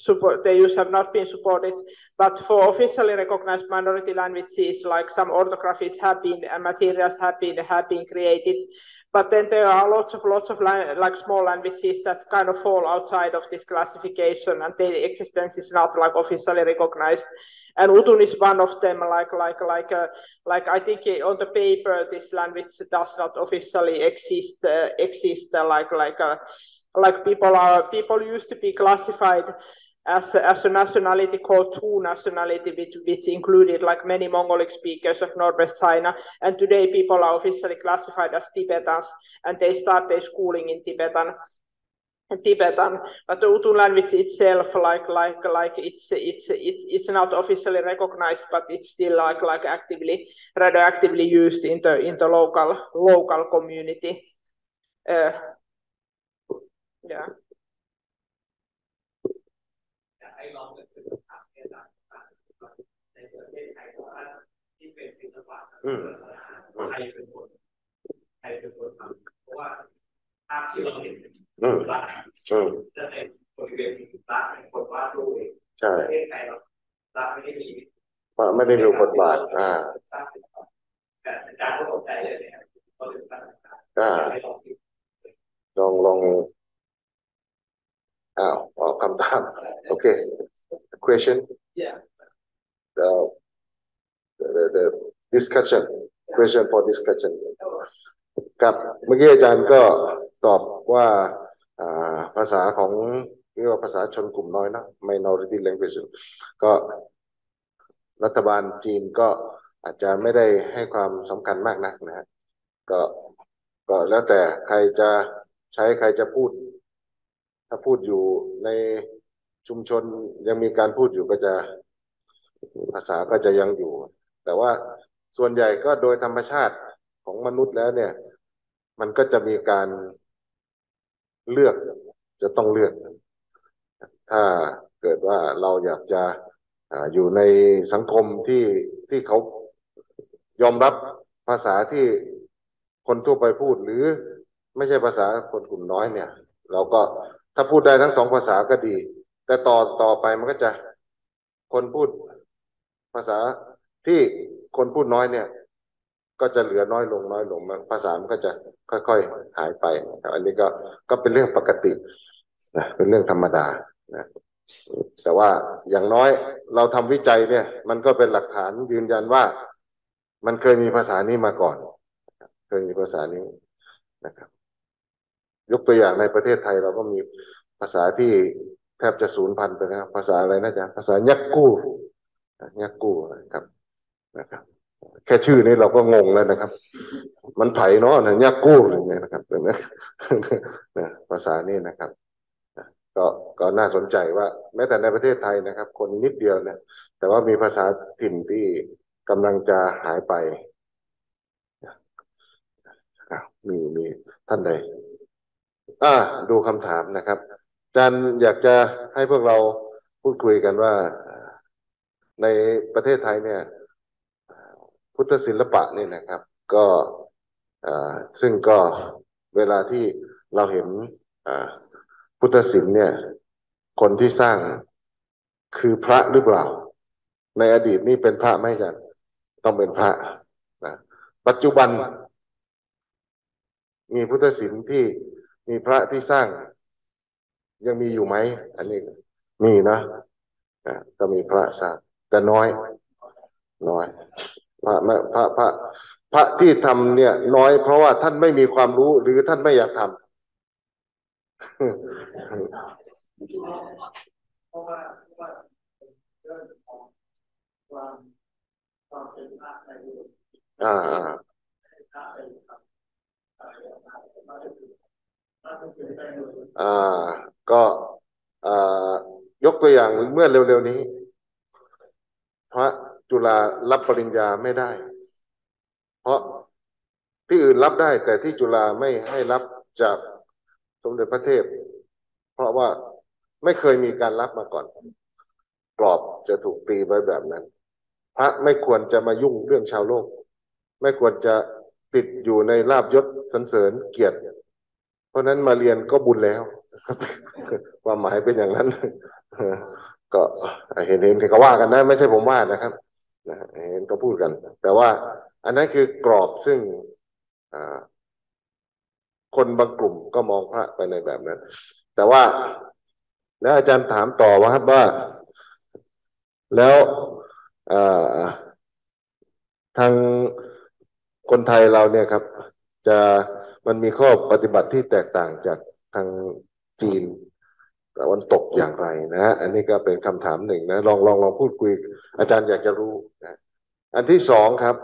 The use have not been supported. But for officially recognized minority languages, like some orthographies have been and materials have been created. But then there are lots of like small languages that kind of fall outside of this classification, and their existence is not like officially recognized. And Utun is one of them. Like I think on the paper, this language does not officially exist. Like people used to be classified as a nationality called Tu nationality, which included like many Mongolic speakers of Northwest China. And today people are officially classified as Tibetans, and they start their schooling in Tibetan. But the Utun language itself, like it's not officially recognized, but it's still like rather actively used in the local community. Yeah. ไม่ได้รู้บทบาทการก็สนใจเลยนะครับลองออกคำถามโอเค question the discussion question for discussion ครับเมื่อกี้อาจารย์ก็ตอบว่าภาษาของเรียกว่าภาษาชนกลุ่มน้อยนะ minority language ก็รัฐบาลจีนก็อาจจะไม่ได้ให้ความสำคัญมากนักนะฮะก็แล้วแต่ใครจะใช้ใครจะพูดถ้าพูดอยู่ในชุมชนยังมีการพูดอยู่ก็จะภาษาก็จะยังอยู่แต่ว่าส่วนใหญ่ก็โดยธรรมชาติของมนุษย์แล้วเนี่ยมันก็จะมีการเลือกจะต้องเลือกถ้าเกิดว่าเราอยากจะอยู่ในสังคมที่เขายอมรับภาษาที่คนทั่วไปพูดหรือไม่ใช่ภาษาคนกลุ่มน้อยเนี่ยเราก็ถ้าพูดได้ทั้งสองภาษาก็ดีแต่ต่อไปมันก็จะคนพูดภาษาที่คนพูดน้อยเนี่ยก็จะเหลือน้อยลงภาษามันก็จะค่อยๆหายไปนะครับอันนี้ก็เป็นเรื่องปกตินะเป็นเรื่องธรรมดานะแต่ว่าอย่างน้อยเราทำวิจัยเนี่ยมันก็เป็นหลักฐานยืนยันว่ามันเคยมีภาษานี้มาก่อนเคยมีภาษานี้นะครับยกตัวอย่างในประเทศไทยเราก็มีภาษาที่แทบจะสูญพันธุ์ไปแล้วภาษาอะไรนะจ๊ะภาษายักกู้นะครับแค่ชื่อนี้เราก็งงแล้วนะครับมันไผ่เนาะนะยักกู้เนี่ยนะครับภาษานี้นะครับก็น่าสนใจว่าแม้แต่ในประเทศไทยนะครับคนนิดเดียวเนี่ยแต่ว่ามีภาษาถิ่นที่กำลังจะหายไปมีท่านใดดูคำถามนะครับอาจารย์อยากจะให้พวกเราพูดคุยกันว่าในประเทศไทยเนี่ยพุทธศิลปะนี่นะครับก็ซึ่งก็เวลาที่เราเห็นพุทธศิลป์เนี่ยคนที่สร้างคือพระหรือเปล่าในอดีตนี่เป็นพระไหมอาจารย์ต้องเป็นพระนะปัจจุบันมีพุทธศิลป์ที่มีพระที่สร้างยังมีอยู่ไหมอันนี้มีนะก็มีพระสร้างแต่น้อยพระที่ทำเนี่ยน้อยเพราะว่าท่านไม่มีความรู้หรือท่านไม่อยากทำเพราะว่าเรื่องของความเป็นพระในยุคพระเป็นก็ยกตัวอย่างเมื่อเร็วๆนี้พระจุฬารับปริญญาไม่ได้เพราะที่อื่นรับได้แต่ที่จุฬาไม่ให้รับจากสมเด็จพระเทพเพราะว่าไม่เคยมีการรับมาก่อนกรอบจะถูกตีไว้แบบนั้นพระไม่ควรจะมายุ่งเรื่องชาวโลกไม่ควรจะติดอยู่ในลาภยศสรรเสริญเกียรติเพราะนั้นมาเรียนก็บุญแล้วความหมายเป็นอย่างนั้นก็เห็นก็ว่ากันนะไม่ใช่ผมว่านะครับเห็นก็พูดกันแต่ว่าอันนั้นคือกรอบซึ่งคนบางกลุ่มก็มองพระไปในแบบนั้นแต่ว่าแล้วอาจารย์ถามต่อว่าครับว่าแล้วทางคนไทยเราเนี่ยครับมันมีข้อปฏิบัติที่แตกต่างจากทางจีนตะวันตกอย่างไรนะอันนี้ก็เป็นคำถามหนึ่งนะลองพูดคุยอาจารย์อยากจะรู้นะอันที่สองครับ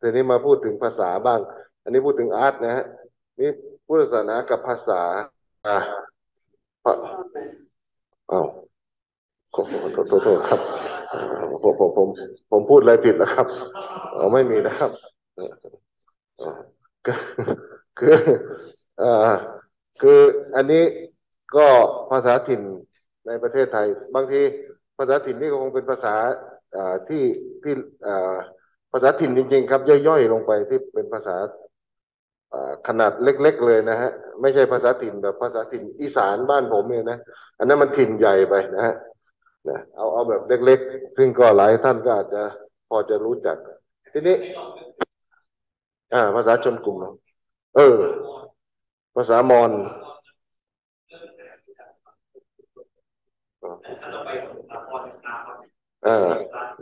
ทีนี้มาพูดถึงภาษาบ้างอันนี้พูดถึงอาร์ตนะฮะนี่พุทธศาสนากับภาษาขอโทษครับผมพูดอะไรผิดนะครับไม่มีนะครับคืออันนี้ก็ภาษาถิ่นในประเทศไทยบางทีภาษาถิ่นนี่ก็คงเป็นภาษาที่ภาษาถิ่นจริงๆครับย่อยๆลงไปที่เป็นภาษาขนาดเล็กๆเลยนะฮะไม่ใช่ภาษาถิ่นแบบภาษาถิ่นอีสานบ้านผมเนี่ยนะอันนั้นมันถิ่นใหญ่ไปนะฮะเอาแบบเล็กๆซึ่งก็หลายท่านก็อาจจะพ อจะรู้จักทีนี้ภาษาชนกลุ่มภาษามอญ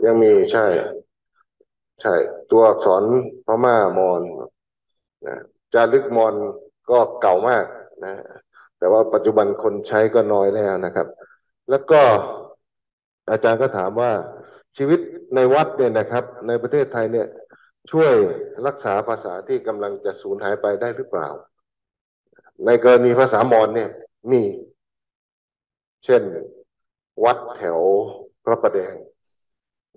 ยังมีใช่ตัวอักษรพม่ามอญนะจารึกมอญก็เก่ามากนะแต่ว่าปัจจุบันคนใช้ก็น้อยแล้วนะครับแล้วก็อาจารย์ก็ถามว่าชีวิตในวัดเนี่ยนะครับในประเทศไทยเนี่ยช่วยรักษาภาษาที่กำลังจะสูญหายไปได้หรือเปล่าในกรณีภาษามอญเนี่ยมีเช่นวัดแถวพระประแดง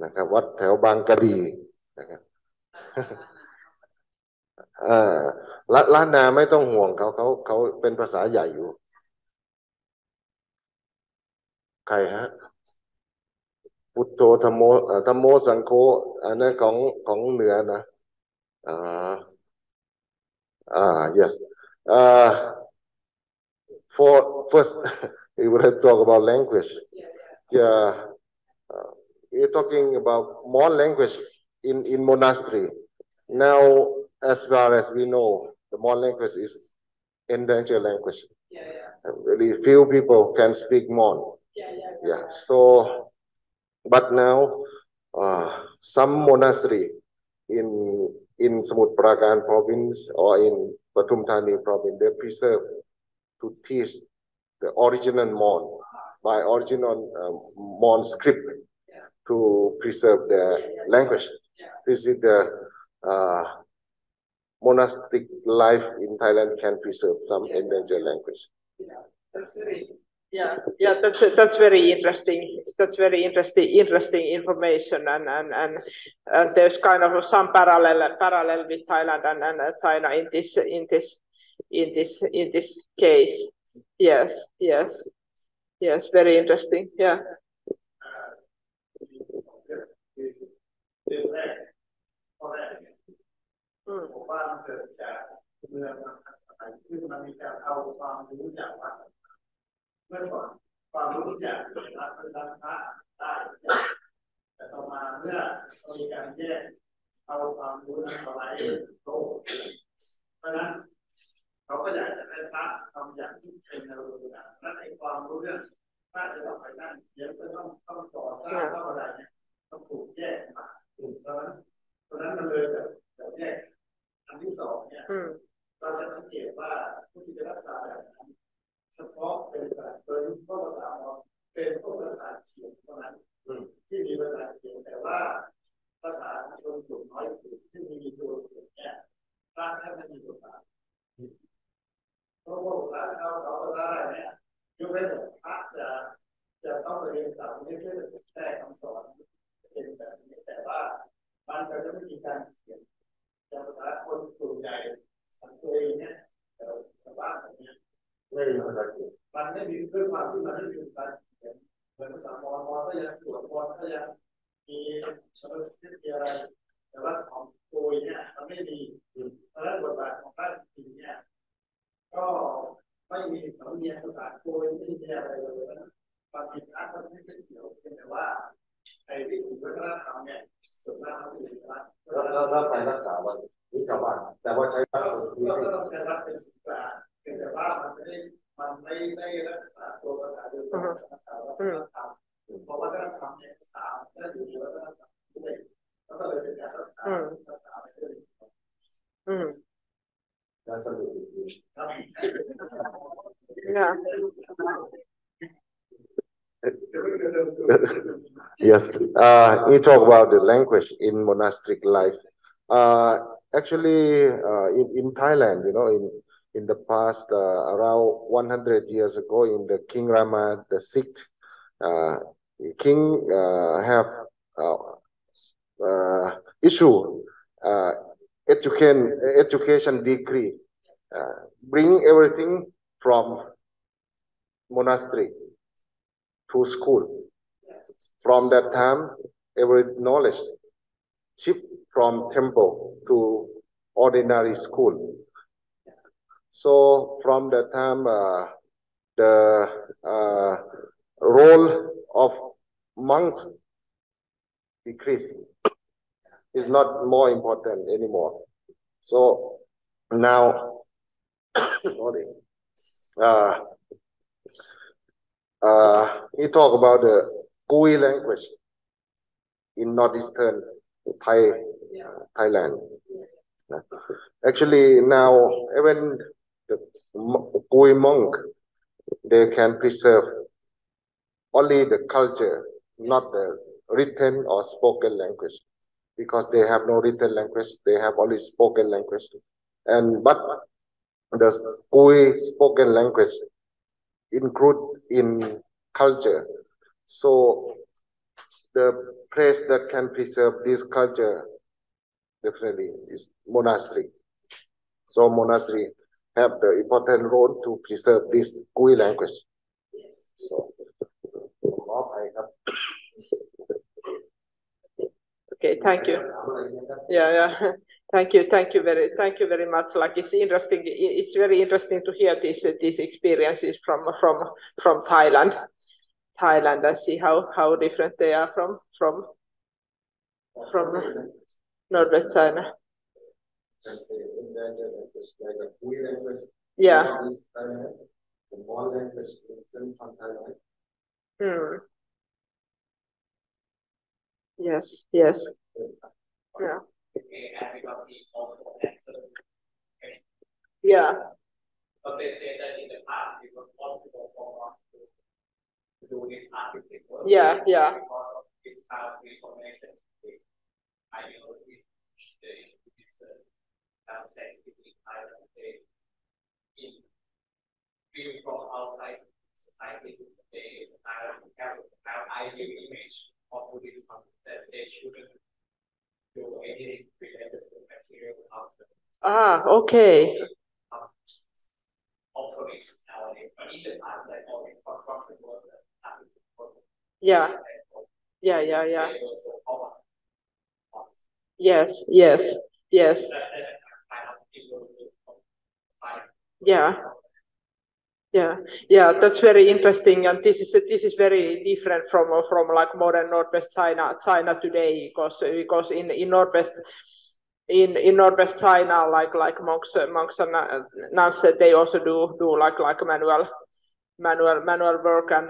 นะครับวัดแถวบางกะดีนะครับล้านนาไม่ต้องห่วงเขาเป็นภาษาใหญ่อยู่ใครฮะพุทโธธรรมโมสังโฆอันนั้นของเหนือนะyes for first we will talk about language we're talking about more language in monastery now as far as we know the Mon language is endangered language very few people can speak Mon so but now some monastery in Samut Prakan province or in Pathum Thani province they preserve to teach the original Mon by original Mon script to preserve their language. This is the monastic life in Thailand can preserve some endangered language. That's very interesting. That's very interesting information, and there's kind of some parallel with Thailand and China in this case. Yes, very interesting. Yeah. ผมว่ามันเกิดจากเมืองที่มันมีการเอาความรู้จากวัดเมื่อก่อนความรู้จากวัดเป็นพระได้แต่ต่อมาเมื่อมีการแยกเอาความรู้นั้นมาไว้โลกเพราะนั้นเขาก็อยากจะให้พระทำอย่างที่เป็นแนวทางนั้นไอ้ความรู้เรื่องพระจะต้องไปนั่นเดี๋ยวจะต้องต่อสร้างเท่าไรเนี่ยต้องถูกแยกมาเพราะนั้นมันเลยแบบแยกอันที่สองเนี่ยเราจะสังเกตว่าผู้ที่จะรักษาแบบนั้นเฉพาะเป็นแบบโดยพวกภาษาเป็นพวกภาษาเขียนเท่านั้นที่มีภาษาเขียนแต่ว่าภาษาชนกลุ่มน้อยที่มีตัวเขียนเนี่ยบ้านแทบไม่มีภาษาเพราะภาษาเขาภาษาอะไรเนี่ยยกเว้นพระจะต้องไปเรียนต่างประเทศเพื่อแก้คำสอนเป็นแบบนี้แต่ว่ามันก็จะไม่มีการเขียนภาษาคนกลุ่มใหญ่สังคมเนี่ยแต่บ้านแบบนี้ไม่มีภาษาเขียนมันไม่มีด้วยความที่มันไม่มีภาษาเขียนเหมือนภาษามอญก็ยังสวดมนต์ก็ยังมีภาษาอะไรแต่ว่าของโกยเนี่ยมันไม่มีเพราะฉะนั้นบทบาทของพระจริงเนี่ยก็ไม่มีสำเนียงภาษาโกยไม่มีอะไรเลยนะบางทีพระก็ไม่เป็นเกี่ยวแต่ว่าไอ้ที่วัฒนธรรมเนี่ยส่วนมากมันเป็นศิลปะแล้วไปรักษาวัดนี่ชาวบ้านแต่ว่าใช้วัดก็ต้องใช้วัดเป็นศิลปะแต่ว่ามันไม่ได้รักษาตัวภาษาโดยตรงรักษาวัฒนธรรมเพราะวัฒนธรรมเนี่ยภาษาก็อยู่ในวัฒนธรรมด้วยแล้วก็เลยเป็นการรักษาภาษาไม่ใช่การสรุปYes, you talk about the language in monastic life. Actually, in Thailand, you know, in the past, around 100 years ago, in the King Rama, the sixth king have issue education decree, bring everything from monastery to school. From that time, every knowledge shift from temple to ordinary school. So from that time, the role of monks decreased. is not more important anymore. So now, sorry, he talk about the Kui language in northeastern Thailand. Actually, now even the Kui monk, they can preserve only the culture, not the written or spoken language, because they have no written language, they have only spoken language. But the Kui spoken language include in culture. So the place that can preserve this culture definitely is monastery. So monastery have the important role to preserve this Kui language. So, okay, thank you. Yeah. Thank you very much. Like it's interesting. It's very interesting to hear these experiences from Thailand. And see how different they are from Northwest China. Yeah. Yes. Yeah. Yeah. But they say that in the past it was possible for us to do this artistic work. Yeah. Because of this kind of information, ideology, view from outside society, they have ideal image of Buddhism that they shouldn't do anything related to material output. Okay. Obsolete nowadays, but in the past, like all the construction work that happened. Yeah. Yes. Yeah, that's very interesting, and this is very different from like modern Northwest China today, because in Northwest China, like monks and nuns, they also do like manual work, and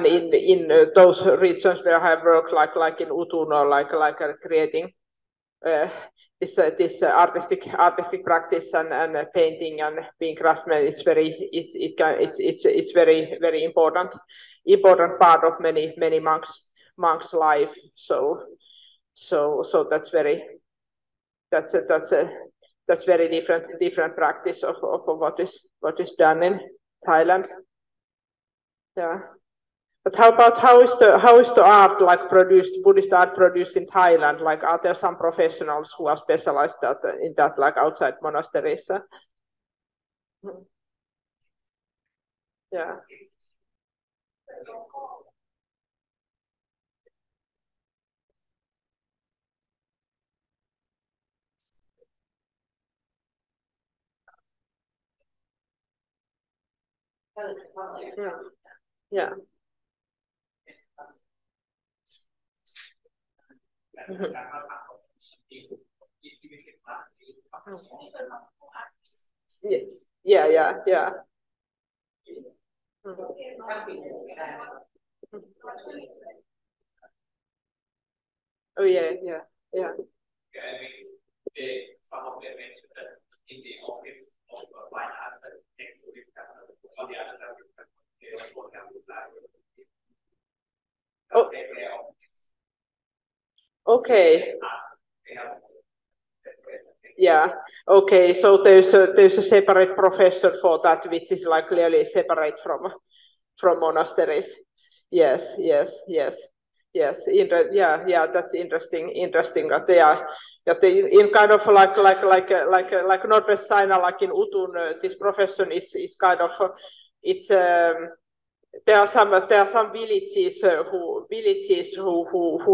in those regions where I have worked, like in Utun, or like creating this artistic practice and painting and being craftsman, it's very important part of many monks life. So that's very different practice of what is done in Thailand. Yeah. But how is the art, like Buddhist art produced in Thailand? Like, are there some professionals who are specialized in that, like outside monasteries? Yeah. Yeah. Yeah. Oh yeah. Some of them mentioned that in the office of fine arts that next to this campus, on the other side, they also have the library. Okay. Yeah. Okay. So there's a separate professor for that, which is like clearly separate from monasteries. Yes. That's interesting. That they are in kind of like Northwest China, like in Utun. This profession is kind of it's. There are some villages who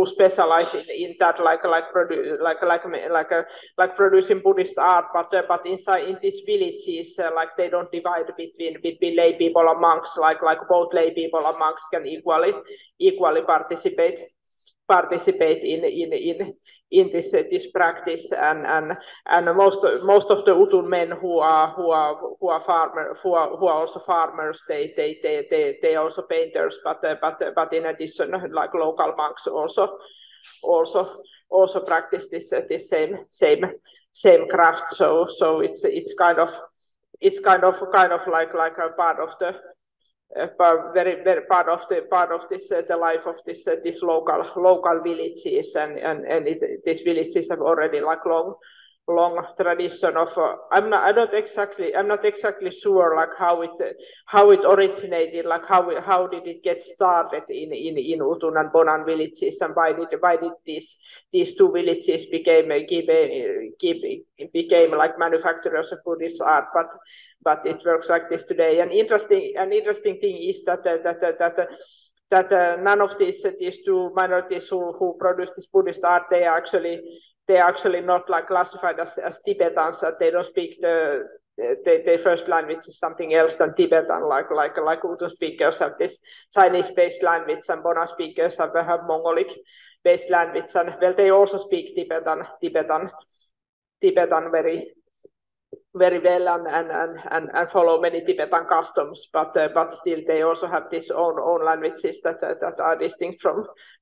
specialize in that, like producing Buddhist art, but inside in these villages, like they don't divide between lay people and monks, like both lay people and monks can equally participate participate in this practice, and most of the Utun men who are also farmers, they also painters, but in addition, like local monks also practice this same craft. So it's kind of like a part of the very part of this the life of this local villages, and these villages have already like long tradition of I'm not exactly sure like how it originated, like how did it get started in Utun and Bonan villages, and why did these two villages became like manufacturers of Buddhist art, but it works like this today. An interesting thing is that none of these two minorities who produce this Buddhist art, they're actually not like classified as Tibetans. That they don't speak their first language is something else than Tibetan. Like Utun speakers have this Chinese-based language, and Bona speakers have Mongolic-based language, and well, they also speak Tibetan very well and follow many Tibetan customs, but still they also have this own languages that are distinct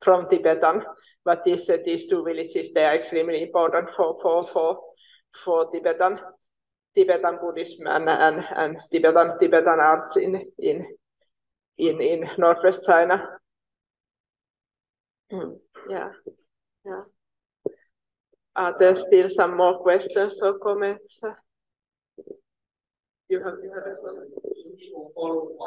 from Tibetan. But these two villages, they are extremely important for Tibetan Buddhism and Tibetan arts in northwest China. Yeah. Are there still some more questions or comments? You have a comment? People follow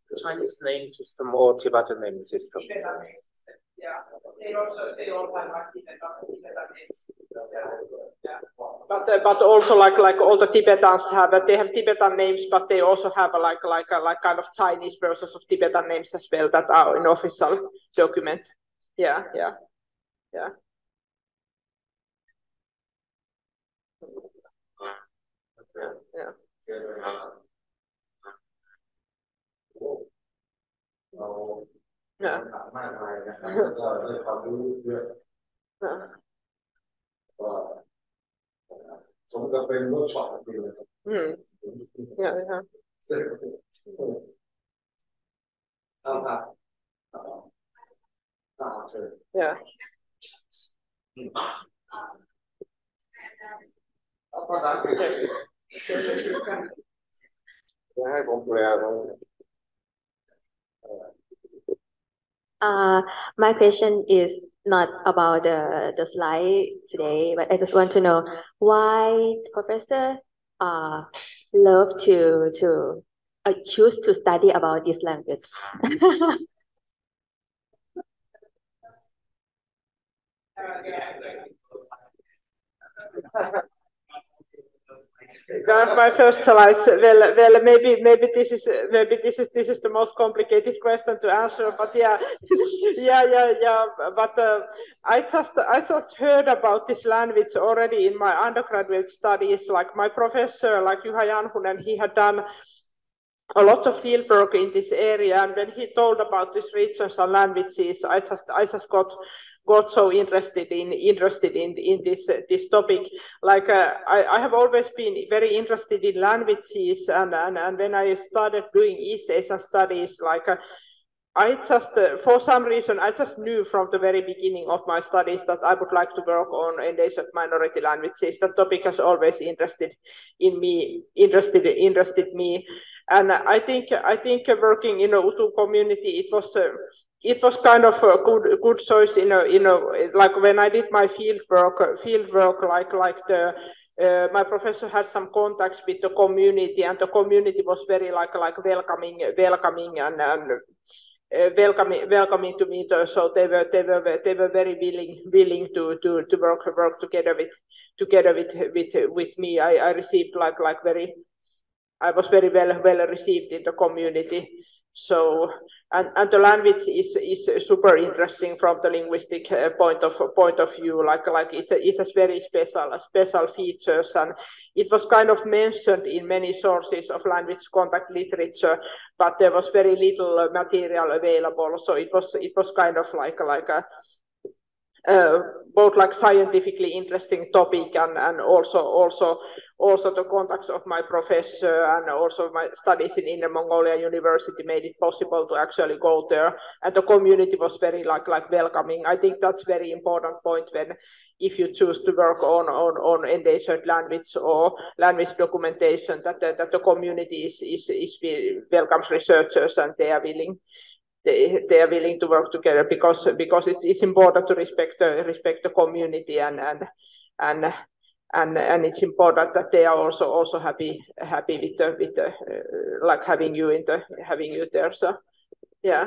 the Chinese name system or Tibetan name system? Tibetan name system, yeah. They all have like Tibetan names. Yeah. But also like all the Tibetans have Tibetan names, but they also have like kind of Chinese versions of Tibetan names as well that are in official documents. Yeah.มากมายนะครับแล้วก็ได้ความรู้เยอะก็สมกับเป็นเวิร์กช็อปจริงเลยครับภาษาอังกฤษจะให้ผมแปลตรง My question is not about the slide today, but I just want to know why Professor love to choose to study about this language. My first slide. Well, maybe this is the most complicated question to answer. But yeah. But I just heard about this language already in my undergraduate studies. Like my professor, like Juha Janhunen, he had done a lot of field work in this area, and when he told about these regions and languages, I just got so interested in this topic. Like I have always been very interested in languages, and when I started doing East Asian studies, like I just for some reason I just knew from the very beginning of my studies that I would like to work on endangered minority languages. That topic has always interested me, and I think working in a Utun community, it was kind of a good choice, like when I did my field work, like my professor had some contacts with the community, and the community was very like welcoming and welcoming to me. So they were very willing to work together with me. I received I was very well received in the community. So and the language is super interesting from the linguistic point of view. Like it has very special features, and it was kind of mentioned in many sources of language contact literature, but there was very little material available. So it was kind of like both like scientifically interesting topic and also the contacts of my professor and also my studies in Inner Mongolia University made it possible to actually go there, and the community was very like welcoming. I think that's very important point when if you choose to work on endangered language or language documentation, that the community is welcomes researchers and they are willing to work together because it's important to respect the community and it's important that they are also happy with the like having you there. So yeah.